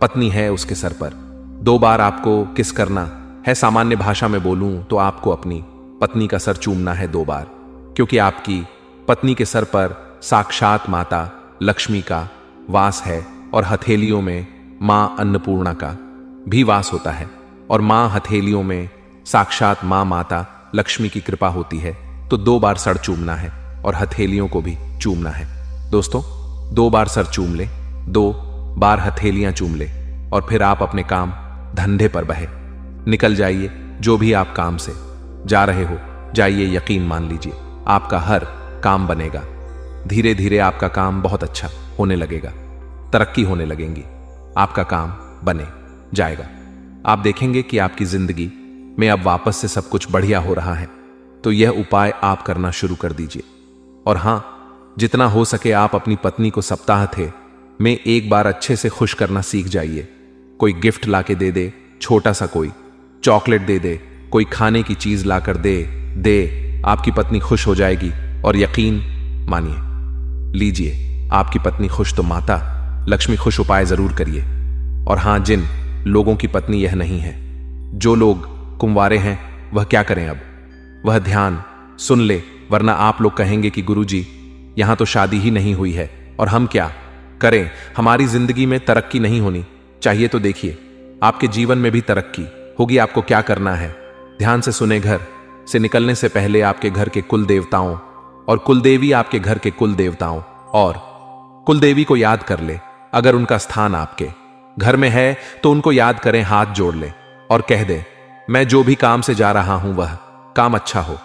पत्नी है उसके सर पर 2 बार आपको किस करना है। सामान्य भाषा में बोलूं तो आपको अपनी पत्नी का सर चूमना है 2 बार, क्योंकि आपकी पत्नी के सर पर साक्षात माता लक्ष्मी का वास है और हथेलियों में मां अन्नपूर्णा का भी वास होता है। और मां हथेलियों में साक्षात मां माता लक्ष्मी की कृपा होती है। तो 2 बार सर चूमना है और हथेलियों को भी चूमना है। दोस्तों, 2 बार सर चूम ले, 2 बार हथेलियां चूम ले, और फिर आप अपने काम धंधे पर बहे निकल जाइए। जो भी आप काम से जा रहे हो, जाइए, यकीन मान लीजिए आपका हर काम बनेगा। धीरे धीरे आपका काम बहुत अच्छा होने लगेगा, तरक्की होने लगेंगी, आपका काम बने जाएगा। आप देखेंगे कि आपकी जिंदगी में अब वापस से सब कुछ बढ़िया हो रहा है। तो यह उपाय आप करना शुरू कर दीजिए। और हां, जितना हो सके आप अपनी पत्नी को सप्ताह थे में एक बार अच्छे से खुश करना सीख जाइए। कोई गिफ्ट लाके दे दे, छोटा सा कोई चॉकलेट दे दे, कोई खाने की चीज लाकर दे, आपकी पत्नी खुश हो जाएगी। और यकीन मानिए लीजिए, आपकी पत्नी खुश तो माता लक्ष्मी खुश। उपाय जरूर करिए। और हां, जिन लोगों की पत्नी यह नहीं है, जो लोग कुंवारे हैं, वह क्या करें अब? वह ध्यान सुन ले, वरना आप लोग कहेंगे कि गुरुजी, यहां तो शादी ही नहीं हुई है और हम क्या करें, हमारी जिंदगी में तरक्की नहीं होनी चाहिए। तो देखिए, आपके जीवन में भी तरक्की होगी। आपको क्या करना है, ध्यान से सुने। घर से निकलने से पहले आपके घर के कुल देवताओं और कुलदेवी, आपके घर के कुल देवताओं और कुलदेवी को याद कर ले। अगर उनका स्थान आपके घर में है तो उनको याद करें, हाथ जोड़ ले और कह दे, मैं जो भी काम से जा रहा हूं वह काम अच्छा हो,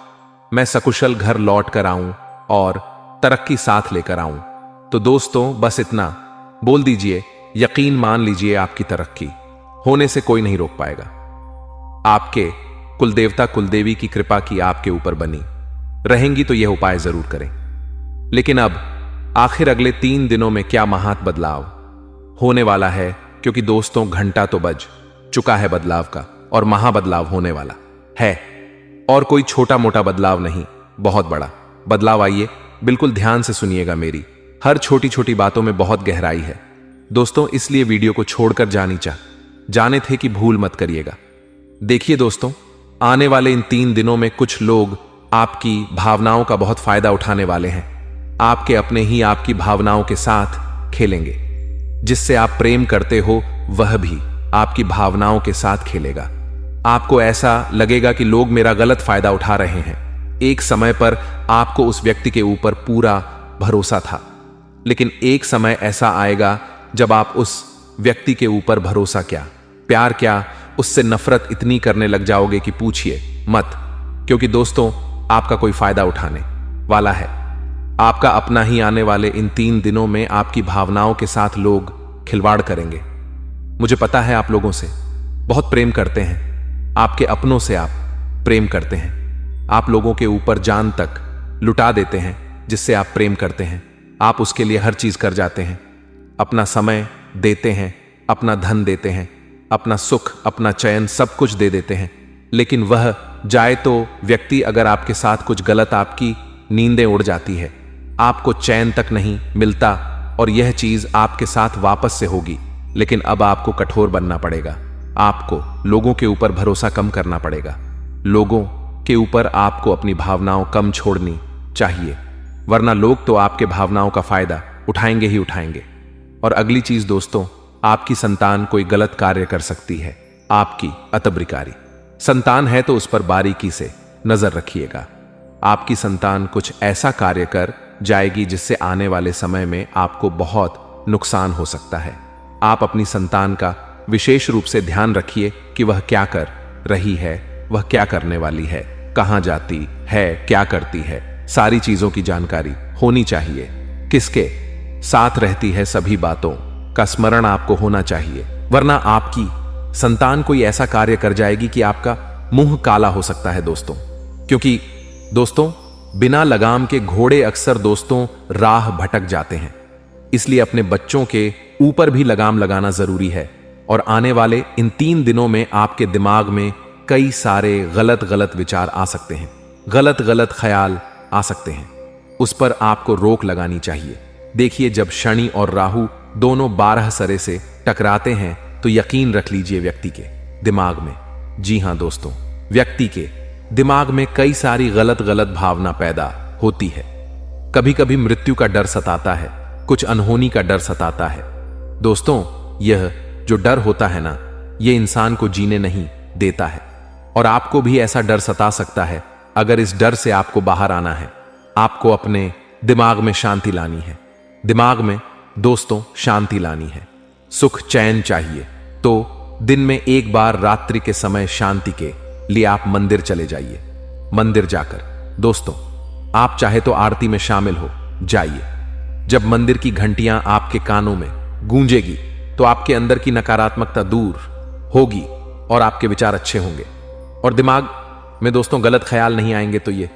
मैं सकुशल घर लौट कर आऊं और तरक्की साथ लेकर आऊं। तो दोस्तों, बस इतना बोल दीजिए, यकीन मान लीजिए आपकी तरक्की होने से कोई नहीं रोक पाएगा। आपके कुलदेवता कुलदेवी की कृपा की आपके ऊपर बनी रहेंगी। तो यह उपाय जरूर करें। लेकिन अब आखिर अगले 3 दिनों में क्या महात बदलाव होने वाला है, क्योंकि दोस्तों घंटा तो बज चुका है बदलाव का और महाबदलाव होने वाला है। और कोई छोटा मोटा बदलाव नहीं, बहुत बड़ा बदलाव। आइए बिल्कुल ध्यान से सुनिएगा, मेरी हर छोटी छोटी बातों में बहुत गहराई है दोस्तों, इसलिए वीडियो को छोड़कर जाने थे कि भूल मत करिएगा। देखिए दोस्तों, आने वाले इन 3 दिनों में कुछ लोग आपकी भावनाओं का बहुत फायदा उठाने वाले हैं। आपके अपने ही आपकी भावनाओं के साथ खेलेंगे। जिससे आप प्रेम करते हो वह भी आपकी भावनाओं के साथ खेलेगा। आपको ऐसा लगेगा कि लोग मेरा गलत फायदा उठा रहे हैं। एक समय पर आपको उस व्यक्ति के ऊपर पूरा भरोसा था, लेकिन एक समय ऐसा आएगा जब आप उस व्यक्ति के ऊपर भरोसा क्या, प्यार क्या, उससे नफरत इतनी करने लग जाओगे कि पूछिए मत। क्योंकि दोस्तों, आपका कोई फायदा उठाने वाला है। आपका अपना ही आने वाले इन 3 दिनों में आपकी भावनाओं के साथ लोग खिलवाड़ करेंगे। मुझे पता है आप लोगों से बहुत प्रेम करते हैं, आपके अपनों से आप प्रेम करते हैं। आप लोगों के ऊपर जान तक लुटा देते हैं जिससे आप प्रेम करते हैं। आप उसके लिए हर चीज कर जाते हैं, अपना समय देते हैं, अपना धन देते हैं, अपना सुख, अपना चयन, सब कुछ दे देते हैं। लेकिन वह जाए तो व्यक्ति अगर आपके साथ कुछ गलत, आपकी नींदें उड़ जाती है, आपको चैन तक नहीं मिलता और यह चीज आपके साथ वापस से होगी। लेकिन अब आपको कठोर बनना पड़ेगा। आपको लोगों के ऊपर भरोसा कम करना पड़ेगा। लोगों के ऊपर आपको अपनी भावनाओं कम छोड़नी चाहिए, वरना लोग तो आपके भावनाओं का फायदा उठाएंगे ही उठाएंगे। और अगली चीज दोस्तों, आपकी संतान कोई गलत कार्य कर सकती है। आपकी अतब्रिकारी संतान है तो उस पर बारीकी से नजर रखिएगा। आपकी संतान कुछ ऐसा कार्य कर जाएगी जिससे आने वाले समय में आपको बहुत नुकसान हो सकता है। आप अपनी संतान का विशेष रूप से ध्यान रखिए कि वह क्या कर रही है, वह क्या करने वाली है, कहां जाती है, क्या करती है, सारी चीजों की जानकारी होनी चाहिए। किसके साथ रहती है, सभी बातों का स्मरण आपको होना चाहिए, वरना आपकी संतान कोई ऐसा कार्य कर जाएगी कि आपका मुंह काला हो सकता है दोस्तों। क्योंकि दोस्तों, बिना लगाम के घोड़े अक्सर दोस्तों राह भटक जाते हैं। इसलिए अपने बच्चों के ऊपर भी लगाम लगाना जरूरी है। और आने वाले इन 3 दिनों में आपके दिमाग में कई सारे गलत गलत विचार आ सकते हैं, गलत गलत ख्याल आ सकते हैं। उस पर आपको रोक लगानी चाहिए। देखिए, जब शनि और राहु दोनों 12 सरे से टकराते हैं तो यकीन रख लीजिए व्यक्ति के दिमाग में, जी हां दोस्तों, व्यक्ति के दिमाग में कई सारी गलत गलत भावना पैदा होती है। कभी कभी मृत्यु का डर सताता है, कुछ अनहोनी का डर सताता है। दोस्तों, यह जो डर होता है ना, यह इंसान को जीने नहीं देता है। और आपको भी ऐसा डर सता सकता है। अगर इस डर से आपको बाहर आना है, आपको अपने दिमाग में शांति लानी है। दिमाग में दोस्तों शांति लानी है, सुख चैन चाहिए। तो दिन में एक बार रात्रि के समय शांति के लिए आप मंदिर चले जाइए। मंदिर जाकर दोस्तों आप चाहे तो आरती में शामिल हो जाइए। जब मंदिर की घंटियां आपके कानों में गूंजेगी तो आपके अंदर की नकारात्मकता दूर होगी और आपके विचार अच्छे होंगे और दिमाग में दोस्तों गलत ख्याल नहीं आएंगे, तो ये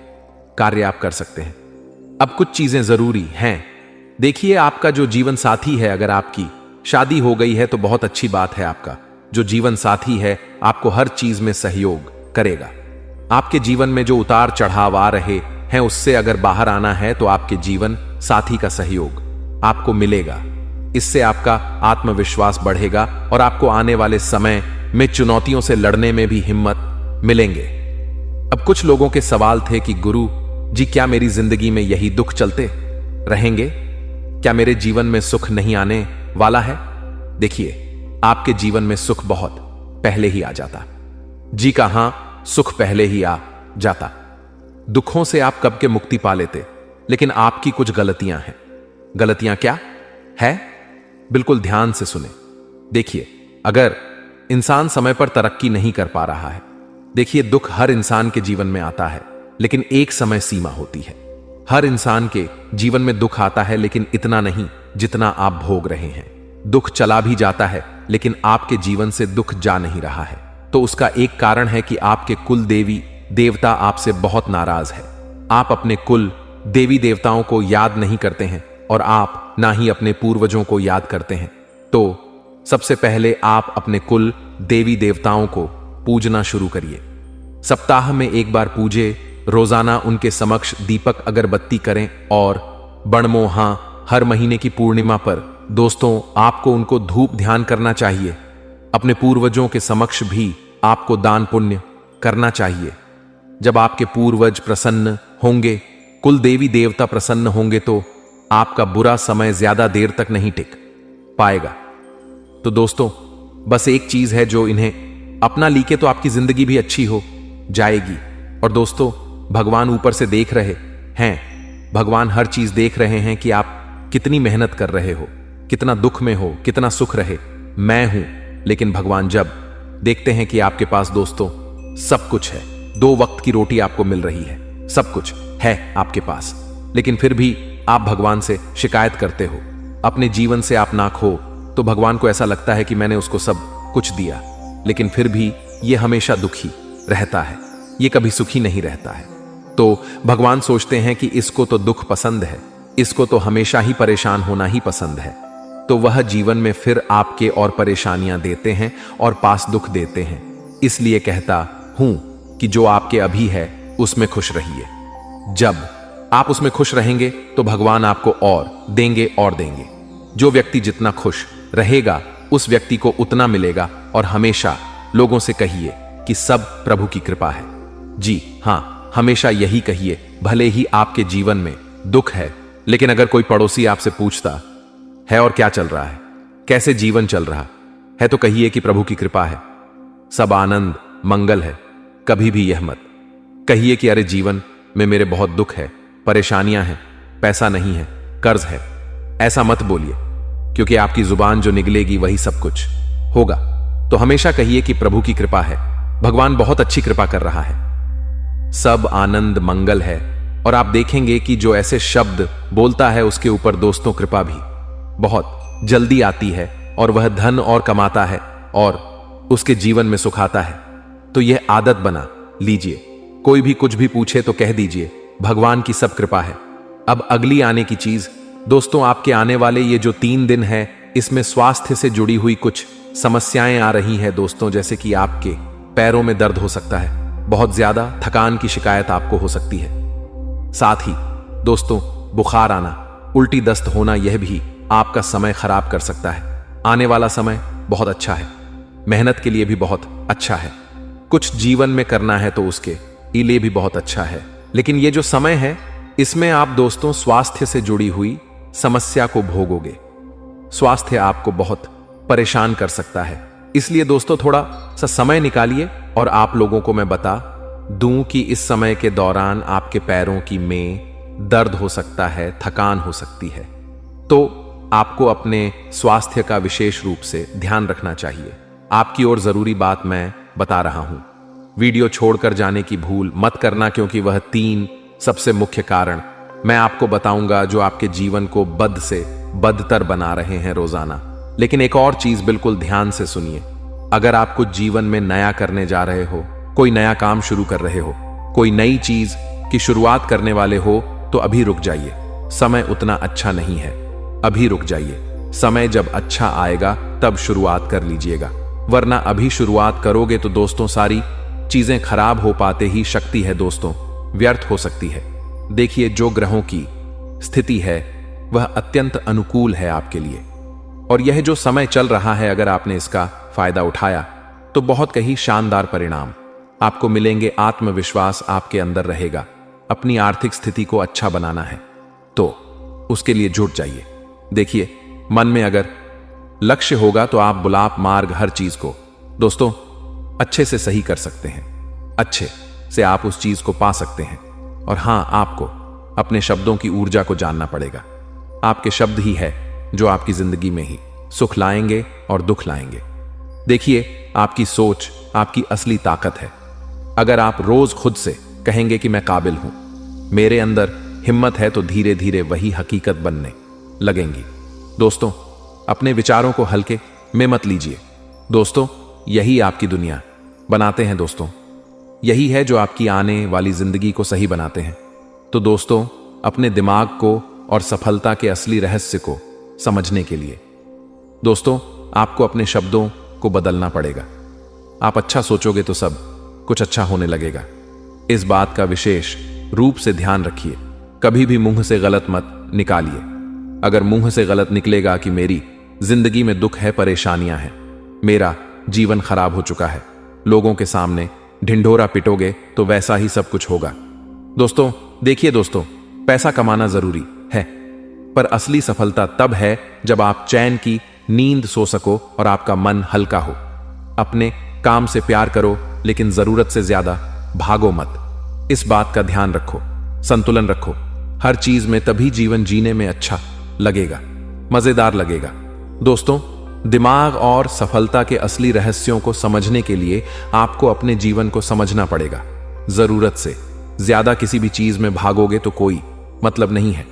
कार्य आप कर सकते हैं। अब कुछ चीजें जरूरी हैं। देखिए, आपका जो जीवन साथी है, अगर आपकी शादी हो गई है तो बहुत अच्छी बात है। आपका जो जीवन साथी है आपको हर चीज में सहयोग करेगा। आपके जीवन में जो उतार चढ़ाव आ रहे हैं उससे अगर बाहर आना है तो आपके जीवन साथी का सहयोग आपको मिलेगा। इससे आपका आत्मविश्वास बढ़ेगा और आपको आने वाले समय में चुनौतियों से लड़ने में भी हिम्मत मिलेंगे। अब कुछ लोगों के सवाल थे कि गुरु जी, क्या मेरी जिंदगी में यही दुख चलते रहेंगे? क्या मेरे जीवन में सुख नहीं आने वाला है? देखिए, आपके जीवन में सुख बहुत पहले ही आ जाता। जी का हां, सुख पहले ही आ जाता। दुखों से आप कब के मुक्ति पा लेते, लेकिन आपकी कुछ गलतियां हैं। गलतियां क्या है? बिल्कुल ध्यान से सुने। देखिए, अगर इंसान समय पर तरक्की नहीं कर पा रहा है, देखिए, दुख हर इंसान के जीवन में आता है, लेकिन एक समय सीमा होती है। हर इंसान के जीवन में दुख आता है, लेकिन इतना नहीं जितना आप भोग रहे हैं। दुख चला भी जाता है, लेकिन आपके जीवन से दुख जा नहीं रहा है। तो उसका एक कारण है कि आपके कुल देवी देवता आपसे बहुत नाराज है। आप अपने कुल देवी देवताओं को याद नहीं करते हैं और आप ना ही अपने पूर्वजों को याद करते हैं। तो सबसे पहले आप अपने कुल देवी देवताओं को पूजना शुरू करिए। सप्ताह में एक बार पूजे, रोजाना उनके समक्ष दीपक अगरबत्ती करें और बणमोहा हर महीने की पूर्णिमा पर दोस्तों आपको उनको धूप ध्यान करना चाहिए। अपने पूर्वजों के समक्ष भी आपको दान पुण्य करना चाहिए। जब आपके पूर्वज प्रसन्न होंगे, कुल देवी देवता प्रसन्न होंगे, तो आपका बुरा समय ज्यादा देर तक नहीं टिक पाएगा। तो दोस्तों बस एक चीज है जो इन्हें अपना लीके तो आपकी जिंदगी भी अच्छी हो जाएगी। और दोस्तों भगवान ऊपर से देख रहे हैं, भगवान हर चीज देख रहे हैं कि आप कितनी मेहनत कर रहे हो, कितना दुख में हो, कितना सुख रहे मैं हूं। लेकिन भगवान जब देखते हैं कि आपके पास दोस्तों सब कुछ है, 2 वक्त की रोटी आपको मिल रही है, सब कुछ है आपके पास, लेकिन फिर भी आप भगवान से शिकायत करते हो, अपने जीवन से आप ना खो, तो भगवान को ऐसा लगता है कि मैंने उसको सब कुछ दिया, लेकिन फिर भी ये हमेशा दुखी रहता है, ये कभी सुखी नहीं रहता है। तो भगवान सोचते हैं कि इसको तो दुख पसंद है, इसको तो हमेशा ही परेशान होना ही पसंद है। तो वह जीवन में फिर आपके और परेशानियां देते हैं और पास दुख देते हैं। इसलिए कहता हूं कि जो आपके अभी है उसमें खुश रहिए। जब आप उसमें खुश रहेंगे तो भगवान आपको और देंगे और देंगे। जो व्यक्ति जितना खुश रहेगा उस व्यक्ति को उतना मिलेगा। और हमेशा लोगों से कहिए कि सब प्रभु की कृपा है। जी हाँ, हमेशा यही कहिए, भले ही आपके जीवन में दुख है, लेकिन अगर कोई पड़ोसी आपसे पूछता है और क्या चल रहा है, कैसे जीवन चल रहा है, तो कहिए कि प्रभु की कृपा है, सब आनंद मंगल है। कभी भी यह मत कहिए कि अरे जीवन में मेरे बहुत दुख है, परेशानियां हैं, पैसा नहीं है, कर्ज है। ऐसा मत बोलिए, क्योंकि आपकी जुबान जो निकलेगी वही सब कुछ होगा। तो हमेशा कहिए कि प्रभु की कृपा है, भगवान बहुत अच्छी कृपा कर रहा है, सब आनंद मंगल है। और आप देखेंगे कि जो ऐसे शब्द बोलता है उसके ऊपर दोस्तों कृपा भी बहुत जल्दी आती है, और वह धन और कमाता है और उसके जीवन में सुख आता है। तो यह आदत बना लीजिए, कोई भी कुछ भी पूछे तो कह दीजिए भगवान की सब कृपा है। अब अगली आने की चीज दोस्तों, आपके आने वाले ये जो 3 दिन है, इसमें स्वास्थ्य से जुड़ी हुई कुछ समस्याएं आ रही हैं दोस्तों, जैसे कि आपके पैरों में दर्द हो सकता है, बहुत ज्यादा थकान की शिकायत आपको हो सकती है। साथ ही दोस्तों, बुखार आना, उल्टी दस्त होना, यह भी आपका समय खराब कर सकता है। आने वाला समय बहुत अच्छा है, मेहनत के लिए भी बहुत अच्छा है, कुछ जीवन में करना है तो उसके लिए भी बहुत अच्छा है। लेकिन ये जो समय है, इसमें आप दोस्तों स्वास्थ्य से जुड़ी हुई समस्या को भोगोगे। स्वास्थ्य आपको बहुत परेशान कर सकता है, इसलिए दोस्तों थोड़ा सा समय निकालिए। और आप लोगों को मैं बता दूं कि इस समय के दौरान आपके पैरों की में दर्द हो सकता है, थकान हो सकती है, तो आपको अपने स्वास्थ्य का विशेष रूप से ध्यान रखना चाहिए। आपकी ओर जरूरी बात मैं बता रहा हूं, वीडियो छोड़कर जाने की भूल मत करना, क्योंकि वह 3 सबसे मुख्य कारण मैं आपको बताऊंगा जो आपके जीवन को बद से बदतर बना रहे हैं रोजाना। लेकिन एक और चीज बिल्कुल ध्यान से सुनिए, अगर आप कुछ जीवन में नया करने जा रहे हो, कोई नया काम शुरू कर रहे हो, कोई नई चीज की शुरुआत करने वाले हो, तो अभी रुक जाइए, समय उतना अच्छा नहीं है, अभी रुक जाइए। समय जब अच्छा आएगा तब शुरुआत कर लीजिएगा, वरना अभी शुरुआत करोगे तो दोस्तों सारी चीजें खराब हो पाते ही शक्ति है दोस्तों व्यर्थ हो सकती है। देखिए, जो ग्रहों की स्थिति है वह अत्यंत अनुकूल है आपके लिए, और यह जो समय चल रहा है, अगर आपने इसका फायदा उठाया तो बहुत कहीं शानदार परिणाम आपको मिलेंगे। आत्मविश्वास आपके अंदर रहेगा। अपनी आर्थिक स्थिति को अच्छा बनाना है तो उसके लिए जुट जाइए। देखिए, मन में अगर लक्ष्य होगा तो आप बुलाप मार्ग हर चीज को दोस्तों अच्छे से सही कर सकते हैं, अच्छे से आप उस चीज को पा सकते हैं। और हां, आपको अपने शब्दों की ऊर्जा को जानना पड़ेगा। आपके शब्द ही है जो आपकी जिंदगी में ही सुख लाएंगे और दुख लाएंगे। देखिए, आपकी सोच आपकी असली ताकत है। अगर आप रोज खुद से कहेंगे कि मैं काबिल हूं, मेरे अंदर हिम्मत है, तो धीरे धीरे वही हकीकत बनने लगेंगी। दोस्तों, अपने विचारों को हल्के में मत लीजिए। दोस्तों, यही आपकी दुनिया बनाते हैं दोस्तों, यही है जो आपकी आने वाली जिंदगी को सही बनाते हैं। तो दोस्तों, अपने दिमाग को और सफलता के असली रहस्य को समझने के लिए दोस्तों आपको अपने शब्दों को बदलना पड़ेगा। आप अच्छा सोचोगे तो सब कुछ अच्छा होने लगेगा। इस बात का विशेष रूप से ध्यान रखिए, कभी भी मुंह से गलत मत निकालिए। अगर मुंह से गलत निकलेगा कि मेरी जिंदगी में दुख है, परेशानियां हैं, मेरा जीवन खराब हो चुका है, लोगों के सामने ढिंढोरा पिटोगे, तो वैसा ही सब कुछ होगा। दोस्तों देखिए दोस्तों, पैसा कमाना जरूरी है, पर असली सफलता तब है जब आप चैन की नींद सो सको और आपका मन हल्का हो। अपने काम से प्यार करो, लेकिन जरूरत से ज्यादा भागो मत। इस बात का ध्यान रखो, संतुलन रखो हर चीज में, तभी जीवन जीने में अच्छा लगेगा, मजेदार लगेगा। दोस्तों, दिमाग और सफलता के असली रहस्यों को समझने के लिए आपको अपने जीवन को समझना पड़ेगा। जरूरत से ज्यादा किसी भी चीज में भागोगे तो कोई मतलब नहीं है।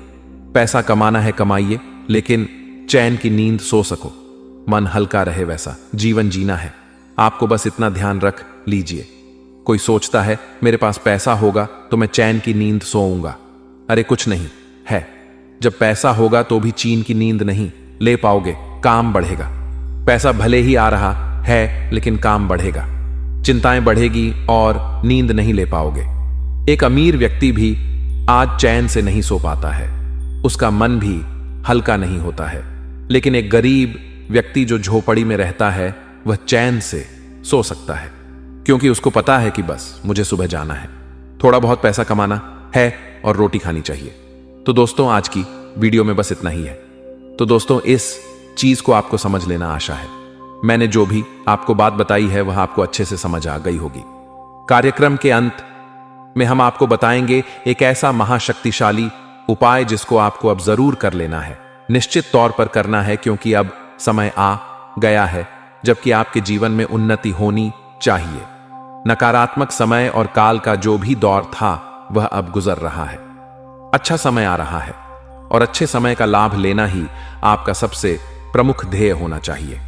पैसा कमाना है, कमाइए, लेकिन चैन की नींद सो सको, मन हल्का रहे, वैसा जीवन जीना है। आपको बस इतना ध्यान रख लीजिए। कोई सोचता है मेरे पास पैसा होगा तो मैं चैन की नींद सोऊंगा। अरे कुछ नहीं है, जब पैसा होगा तो भी चैन की नींद नहीं ले पाओगे, काम बढ़ेगा। पैसा भले ही आ रहा है, लेकिन काम बढ़ेगा, चिंताएं बढ़ेगी और नींद नहीं ले पाओगे। एक अमीर व्यक्ति भी आज चैन से नहीं सो पाता है, उसका मन भी हल्का नहीं होता है। लेकिन एक गरीब व्यक्ति जो झोपड़ी में रहता है वह चैन से सो सकता है, क्योंकि उसको पता है कि बस मुझे सुबह जाना है, थोड़ा बहुत पैसा कमाना है और रोटी खानी चाहिए। तो दोस्तों, आज की वीडियो में बस इतना ही है। तो दोस्तों, इस चीज को आपको समझ लेना आशा है। मैंने जो भी आपको बात बताई है वह आपको अच्छे से समझ आ गई होगी। कार्यक्रम के अंत में हम आपको बताएंगे एक ऐसा महाशक्तिशाली उपाय जिसको आपको अब जरूर कर लेना है, निश्चित तौर पर करना है, क्योंकि अब समय आ गया है जबकि आपके जीवन में उन्नति होनी चाहिए। नकारात्मक समय और काल का जो भी दौर था वह अब गुजर रहा है। अच्छा समय आ रहा है और अच्छे समय का लाभ लेना ही आपका सबसे प्रमुख ध्येय होना चाहिए।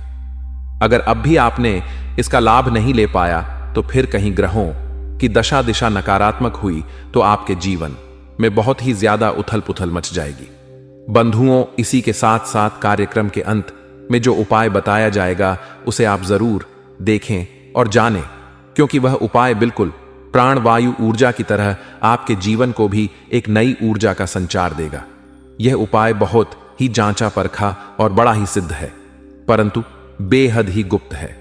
अगर अब भी आपने इसका लाभ नहीं ले पाया तो फिर कहीं ग्रहों की दशा दिशा नकारात्मक हुई तो आपके जीवन में बहुत ही ज्यादा उथल पुथल मच जाएगी। बंधुओं, इसी के साथ साथ कार्यक्रम के अंत में जो उपाय बताया जाएगा उसे आप जरूर देखें और जानें, क्योंकि वह उपाय बिल्कुल प्राणवायु ऊर्जा की तरह आपके जीवन को भी एक नई ऊर्जा का संचार देगा। यह उपाय बहुत ही जांचा परखा और बड़ा ही सिद्ध है, परंतु बेहद ही गुप्त है।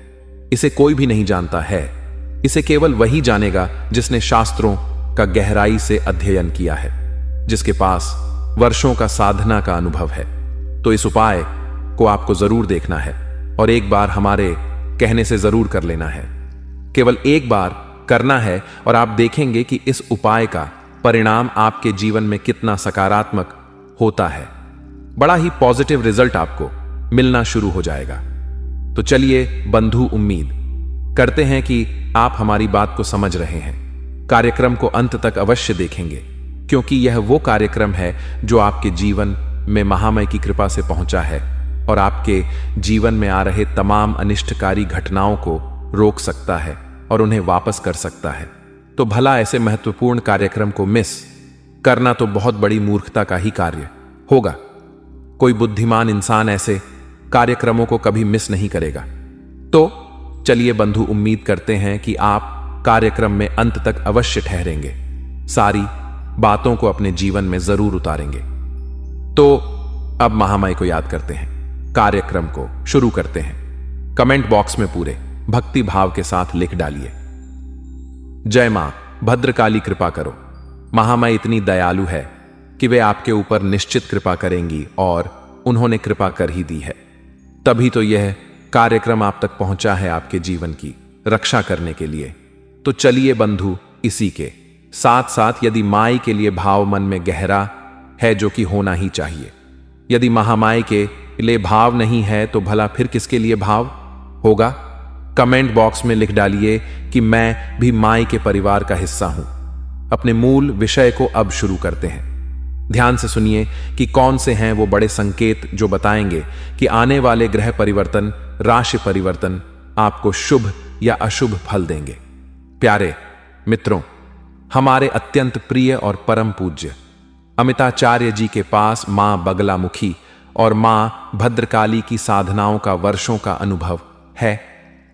इसे कोई भी नहीं जानता है। इसे केवल वही जानेगा जिसने शास्त्रों का गहराई से अध्ययन किया है, जिसके पास वर्षों का साधना का अनुभव है। तो इस उपाय को आपको जरूर देखना है और एक बार हमारे कहने से जरूर कर लेना है। केवल एक बार करना है और आप देखेंगे कि इस उपाय का परिणाम आपके जीवन में कितना सकारात्मक होता है। बड़ा ही पॉजिटिव रिजल्ट आपको मिलना शुरू हो जाएगा। तो चलिए बंधु, उम्मीद करते हैं कि आप हमारी बात को समझ रहे हैं। कार्यक्रम को अंत तक अवश्य देखेंगे, क्योंकि यह वो कार्यक्रम है जो आपके जीवन में महामय की कृपा से पहुंचा है और आपके जीवन में आ रहे तमाम अनिष्टकारी घटनाओं को रोक सकता है और उन्हें वापस कर सकता है। तो भला ऐसे महत्वपूर्ण कार्यक्रम को मिस करना तो बहुत बड़ी मूर्खता का ही कार्य होगा। कोई बुद्धिमान इंसान ऐसे कार्यक्रमों को कभी मिस नहीं करेगा। तो चलिए बंधु, उम्मीद करते हैं कि आप कार्यक्रम में अंत तक अवश्य ठहरेंगे, सारी बातों को अपने जीवन में जरूर उतारेंगे। तो अब महामाई को याद करते हैं, कार्यक्रम को शुरू करते हैं। कमेंट बॉक्स में पूरे भक्ति भाव के साथ लिख डालिए, जय मां भद्रकाली कृपा करो। महामाई इतनी दयालु है कि वे आपके ऊपर निश्चित कृपा करेंगी और उन्होंने कृपा कर ही दी है। तभी तो यह कार्यक्रम आप तक पहुंचा है आपके जीवन की रक्षा करने के लिए। तो चलिए बंधु, इसी के साथ साथ यदि माई के लिए भाव मन में गहरा है, जो कि होना ही चाहिए, यदि महामाई के लिए भाव नहीं है तो भला फिर किसके लिए भाव होगा? कमेंट बॉक्स में लिख डालिए कि मैं भी माई के परिवार का हिस्सा हूं। अपने मूल विषय को अब शुरू करते हैं। ध्यान से सुनिए कि कौन से हैं वो बड़े संकेत जो बताएंगे कि आने वाले ग्रह परिवर्तन, राशि परिवर्तन आपको शुभ या अशुभ फल देंगे। प्यारे मित्रों, हमारे अत्यंत प्रिय और परम पूज्य अमिताचार्य जी के पास मां बगलामुखी और मां भद्रकाली की साधनाओं का वर्षों का अनुभव है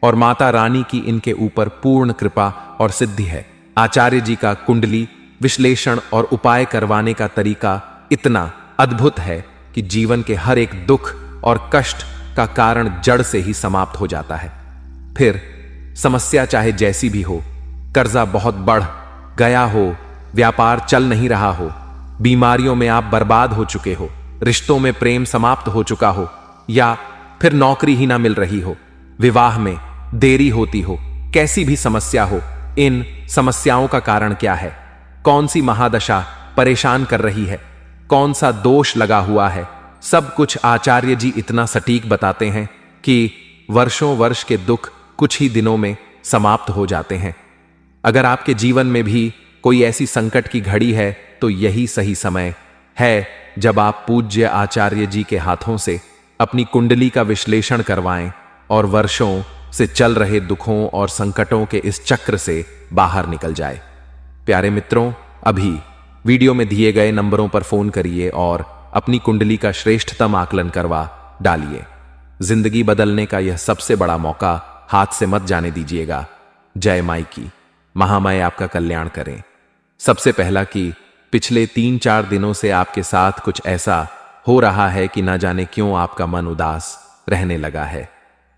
और माता रानी की इनके ऊपर पूर्ण कृपा और सिद्धि है। आचार्य जी का कुंडली विश्लेषण और उपाय करवाने का तरीका इतना अद्भुत है कि जीवन के हर एक दुख और कष्ट का कारण जड़ से ही समाप्त हो जाता है। फिर समस्या चाहे जैसी भी हो, कर्जा बहुत बढ़ गया हो, व्यापार चल नहीं रहा हो, बीमारियों में आप बर्बाद हो चुके हो, रिश्तों में प्रेम समाप्त हो चुका हो, या फिर नौकरी ही ना मिल रही हो, विवाह में देरी होती हो, कैसी भी समस्या हो, इन समस्याओं का कारण क्या है? कौन सी महादशा परेशान कर रही है? कौन सा दोष लगा हुआ है? सब कुछ आचार्य जी इतना सटीक बताते हैं कि वर्षों वर्ष के दुख कुछ ही दिनों में समाप्त हो जाते हैं। अगर आपके जीवन में भी कोई ऐसी संकट की घड़ी है तो यही सही समय है जब आप पूज्य आचार्य जी के हाथों से अपनी कुंडली का विश्लेषण करवाएं और वर्षों से चल रहे दुखों और संकटों के इस चक्र से बाहर निकल जाए। प्यारे मित्रों, अभी वीडियो में दिए गए नंबरों पर फोन करिए और अपनी कुंडली का श्रेष्ठतम आकलन करवा डालिए। जिंदगी बदलने का यह सबसे बड़ा मौका हाथ से मत जाने दीजिएगा। जय माई की, महामाई आपका कल्याण करें। सबसे पहला कि पिछले 3-4 दिनों से आपके साथ कुछ ऐसा हो रहा है कि ना जाने क्यों आपका मन उदास रहने लगा है।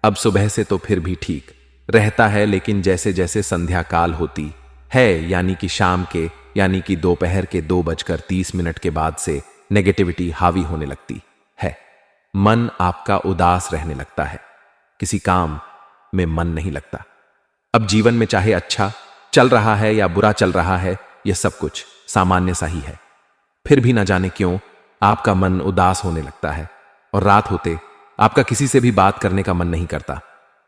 अब सुबह से तो फिर भी ठीक रहता है, लेकिन जैसे जैसे संध्या काल होती है, यानी कि शाम के यानी कि दोपहर के 2:30 के बाद से नेगेटिविटी हावी होने लगती है। मन आपका उदास रहने लगता है, किसी काम में मन नहीं लगता। अब जीवन में चाहे अच्छा चल रहा है या बुरा चल रहा है, यह सब कुछ सामान्य सा ही है। फिर भी न जाने क्यों आपका मन उदास होने लगता है और रात होते आपका किसी से भी बात करने का मन नहीं करता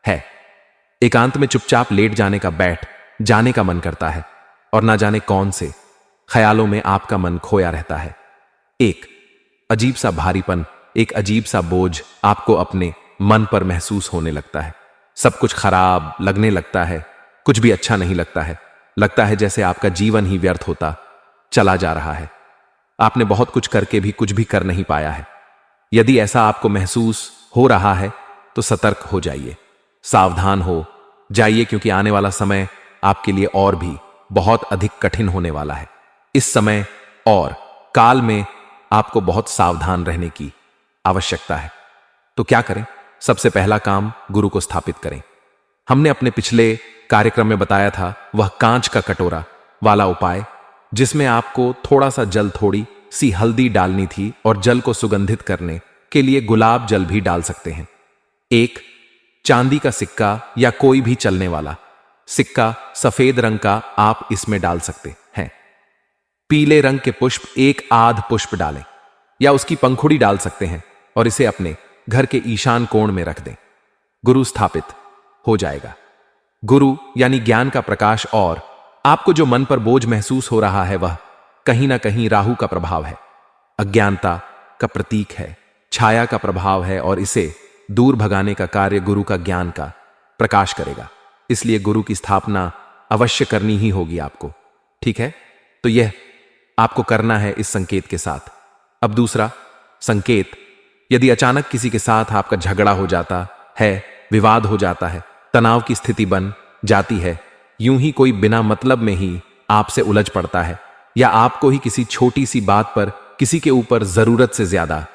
है। एकांत में चुपचाप लेट जाने का, बैठ जाने का मन करता है और ना जाने कौन से ख्यालों में आपका मन खोया रहता है। एक अजीब सा भारीपन, एक अजीब सा बोझ आपको अपने मन पर महसूस होने लगता है। सब कुछ खराब लगने लगता है, कुछ भी अच्छा नहीं लगता है जैसे आपका जीवन ही व्यर्थ होता चला जा रहा है। आपने बहुत कुछ करके भी कुछ भी कर नहीं पाया है। यदि ऐसा आपको महसूस हो रहा है तो सतर्क हो जाइए, सावधान हो जाइए, क्योंकि आने वाला समय आपके लिए और भी बहुत अधिक कठिन होने वाला है। इस समय और काल में आपको बहुत सावधान रहने की आवश्यकता है। तो क्या करें? सबसे पहला काम, गुरु को स्थापित करें। हमने अपने पिछले कार्यक्रम में बताया था वह कांच का कटोरा वाला उपाय, जिसमें आपको थोड़ा सा जल, थोड़ी सी हल्दी डालनी थी और जल को सुगंधित करने के लिए गुलाब जल भी डाल सकते हैं। एक चांदी का सिक्का या कोई भी चलने वाला सिक्का सफेद रंग का आप इसमें डाल सकते हैं। पीले रंग के पुष्प, एक आध पुष्प डालें या उसकी पंखुड़ी डाल सकते हैं और इसे अपने घर के ईशान कोण में रख दें। गुरु स्थापित हो जाएगा। गुरु यानी ज्ञान का प्रकाश, और आपको जो मन पर बोझ महसूस हो रहा है वह कहीं ना कहीं राहु का प्रभाव है, अज्ञानता का प्रतीक है, छाया का प्रभाव है, और इसे दूर भगाने का कार्य गुरु का ज्ञान का प्रकाश करेगा। इसलिए गुरु की स्थापना अवश्य करनी ही होगी आपको। ठीक है, तो यह आपको करना है इस संकेत के साथ। अब दूसरा संकेत, यदि अचानक किसी के साथ आपका झगड़ा हो जाता है, विवाद हो जाता है, तनाव की स्थिति बन जाती है, यूं ही कोई बिना मतलब में ही आपसे उलझ पड़ता है, या आपको ही किसी छोटी सी बात पर किसी के ऊपर जरूरत से ज्यादा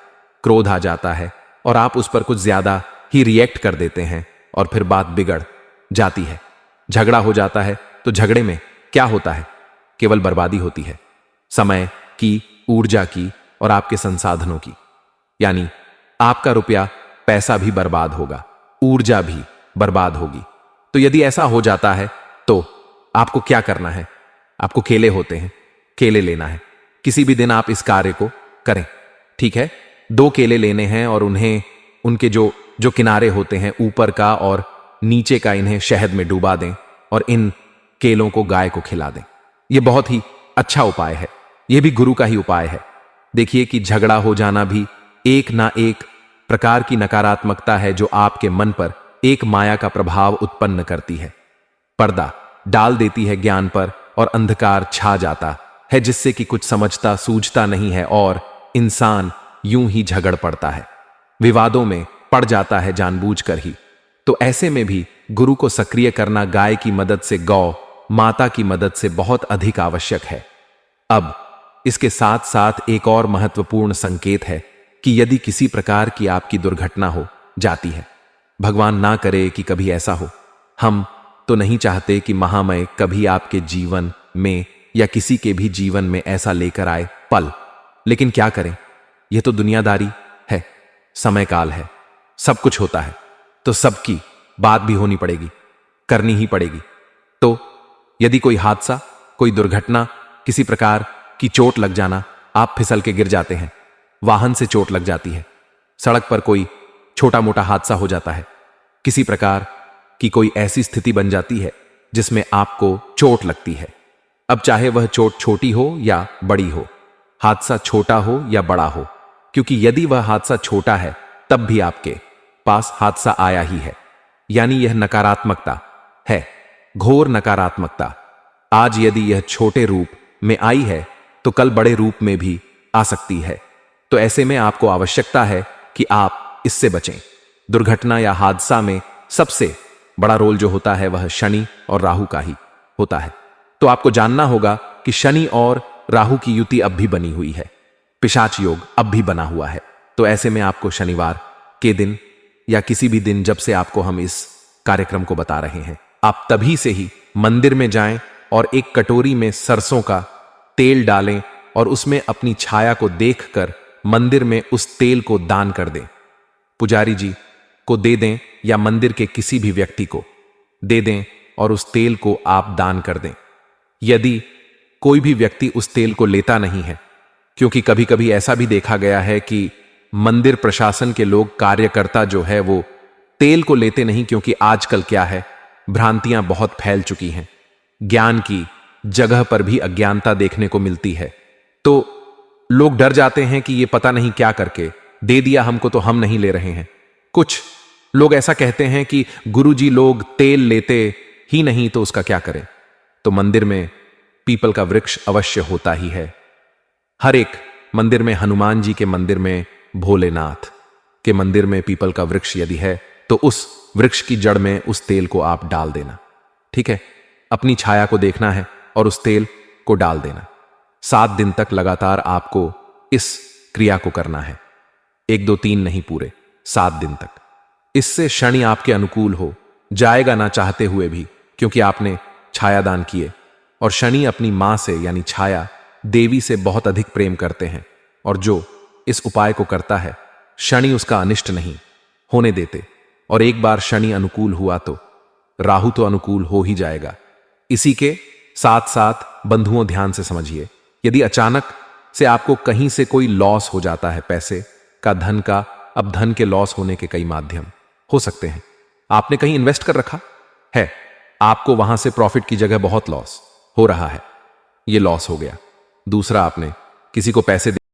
क्रोध आ जाता है और आप उस पर कुछ ज्यादा ही रिएक्ट कर देते हैं और फिर बात बिगड़ जाती है, झगड़ा हो जाता है, तो झगड़े में क्या होता है? केवल बर्बादी होती है, समय की, ऊर्जा की और आपके संसाधनों की। यानी आपका रुपया पैसा भी बर्बाद होगा, ऊर्जा भी बर्बाद होगी। तो यदि ऐसा हो जाता है तो आपको क्या करना है? आपको केले होते हैं, केले लेना है। किसी भी दिन आप इस कार्य को करें। ठीक है, 2 केले लेने हैं और उन्हें, उनके जो किनारे होते हैं ऊपर का और नीचे का, इन्हें शहद में डुबा दें और इन केलों को गाय को खिला दें। यह बहुत ही अच्छा उपाय है, यह भी गुरु का ही उपाय है। देखिए कि झगड़ा हो जाना भी एक ना एक प्रकार की नकारात्मकता है जो आपके मन पर एक माया का प्रभाव उत्पन्न करती है, पर्दा डाल देती है ज्ञान पर और अंधकार छा जाता है, जिससे कि कुछ समझता सूझता नहीं है और इंसान यूं ही झगड़ पड़ता है, विवादों में पड़ जाता है जानबूझकर ही। तो ऐसे में भी गुरु को सक्रिय करना गाय की मदद से, गौ माता की मदद से बहुत अधिक आवश्यक है। अब इसके साथ साथ एक और महत्वपूर्ण संकेत है कि यदि किसी प्रकार की आपकी दुर्घटना हो जाती है, भगवान ना करे कि कभी ऐसा हो, हम तो नहीं चाहते कि महामय कभी आपके जीवन में या किसी के भी जीवन में ऐसा लेकर आए पल, लेकिन क्या करें, यह तो दुनियादारी है, समय काल है, सब कुछ होता है, तो सबकी बात भी होनी पड़ेगी, करनी ही पड़ेगी। तो यदि कोई हादसा, कोई दुर्घटना, किसी प्रकार की चोट लग जाना, आप फिसल के गिर जाते हैं, वाहन से चोट लग जाती है, सड़क पर कोई छोटा मोटा हादसा हो जाता है, किसी प्रकार की कोई ऐसी स्थिति बन जाती है जिसमें आपको चोट लगती है। अब चाहे वह चोट छोटी हो या बड़ी हो, हादसा छोटा हो या बड़ा हो, क्योंकि यदि वह हादसा छोटा है तब भी आपके पास हादसा आया ही है, यानी यह नकारात्मकता है, घोर नकारात्मकता। आज यदि यह छोटे रूप में आई है तो कल बड़े रूप में भी आ सकती है। तो ऐसे में आपको आवश्यकता है कि आप इससे बचें। दुर्घटना या हादसा में सबसे बड़ा रोल जो होता है वह शनि और राहु का ही होता है। तो आपको जानना होगा कि शनि और राहु की युति अब भी बनी हुई है, पिशाच योग अब भी बना हुआ है। तो ऐसे में आपको शनिवार के दिन या किसी भी दिन जब से आपको हम इस कार्यक्रम को बता रहे हैं, आप तभी से ही मंदिर में जाएं और एक कटोरी में सरसों का तेल डालें और उसमें अपनी छाया को देखकर मंदिर में उस तेल को दान कर दें। पुजारी जी को दे दें या मंदिर के किसी भी व्यक्ति को दे दें और उस तेल को आप दान कर दें। यदि कोई भी व्यक्ति उस तेल को लेता नहीं है, क्योंकि कभी कभी ऐसा भी देखा गया है कि मंदिर प्रशासन के लोग, कार्यकर्ता जो है वो तेल को लेते नहीं, क्योंकि आजकल क्या है, भ्रांतियां बहुत फैल चुकी हैं, ज्ञान की जगह पर भी अज्ञानता देखने को मिलती है। तो लोग डर जाते हैं कि ये पता नहीं क्या करके दे दिया हमको तो हम नहीं ले रहे हैं। कुछ लोग ऐसा कहते हैं कि गुरुजी लोग तेल लेते ही नहीं तो उसका क्या करें। तो मंदिर में पीपल का वृक्ष अवश्य होता ही है। हर एक मंदिर में, हनुमान जी के मंदिर में, भोलेनाथ के मंदिर में पीपल का वृक्ष यदि है तो उस वृक्ष की जड़ में उस तेल को आप डाल देना। ठीक है, अपनी छाया को देखना है और उस तेल को डाल देना। 7 दिन तक लगातार आपको इस क्रिया को करना है, 1 2 3 नहीं, पूरे 7 दिन तक। इससे शनि आपके अनुकूल हो जाएगा ना चाहते हुए भी, क्योंकि आपने छाया दान किए। और शनि अपनी मां से यानी छाया देवी से बहुत अधिक प्रेम करते हैं, और जो इस उपाय को करता है शनि उसका अनिष्ट नहीं होने देते। और एक बार शनि अनुकूल हुआ तो राहु तो अनुकूल हो ही जाएगा। इसी के साथ साथ बंधुओं, ध्यान से समझिए, यदि अचानक से आपको कहीं से कोई लॉस हो जाता है, पैसे का, धन का, अब धन के लॉस होने के कई माध्यम हो सकते हैं। आपने कहीं इन्वेस्ट कर रखा है, आपको वहां से प्रॉफिट की जगह बहुत लॉस हो रहा है, ये लॉस हो गया। दूसरा, आपने किसी को पैसे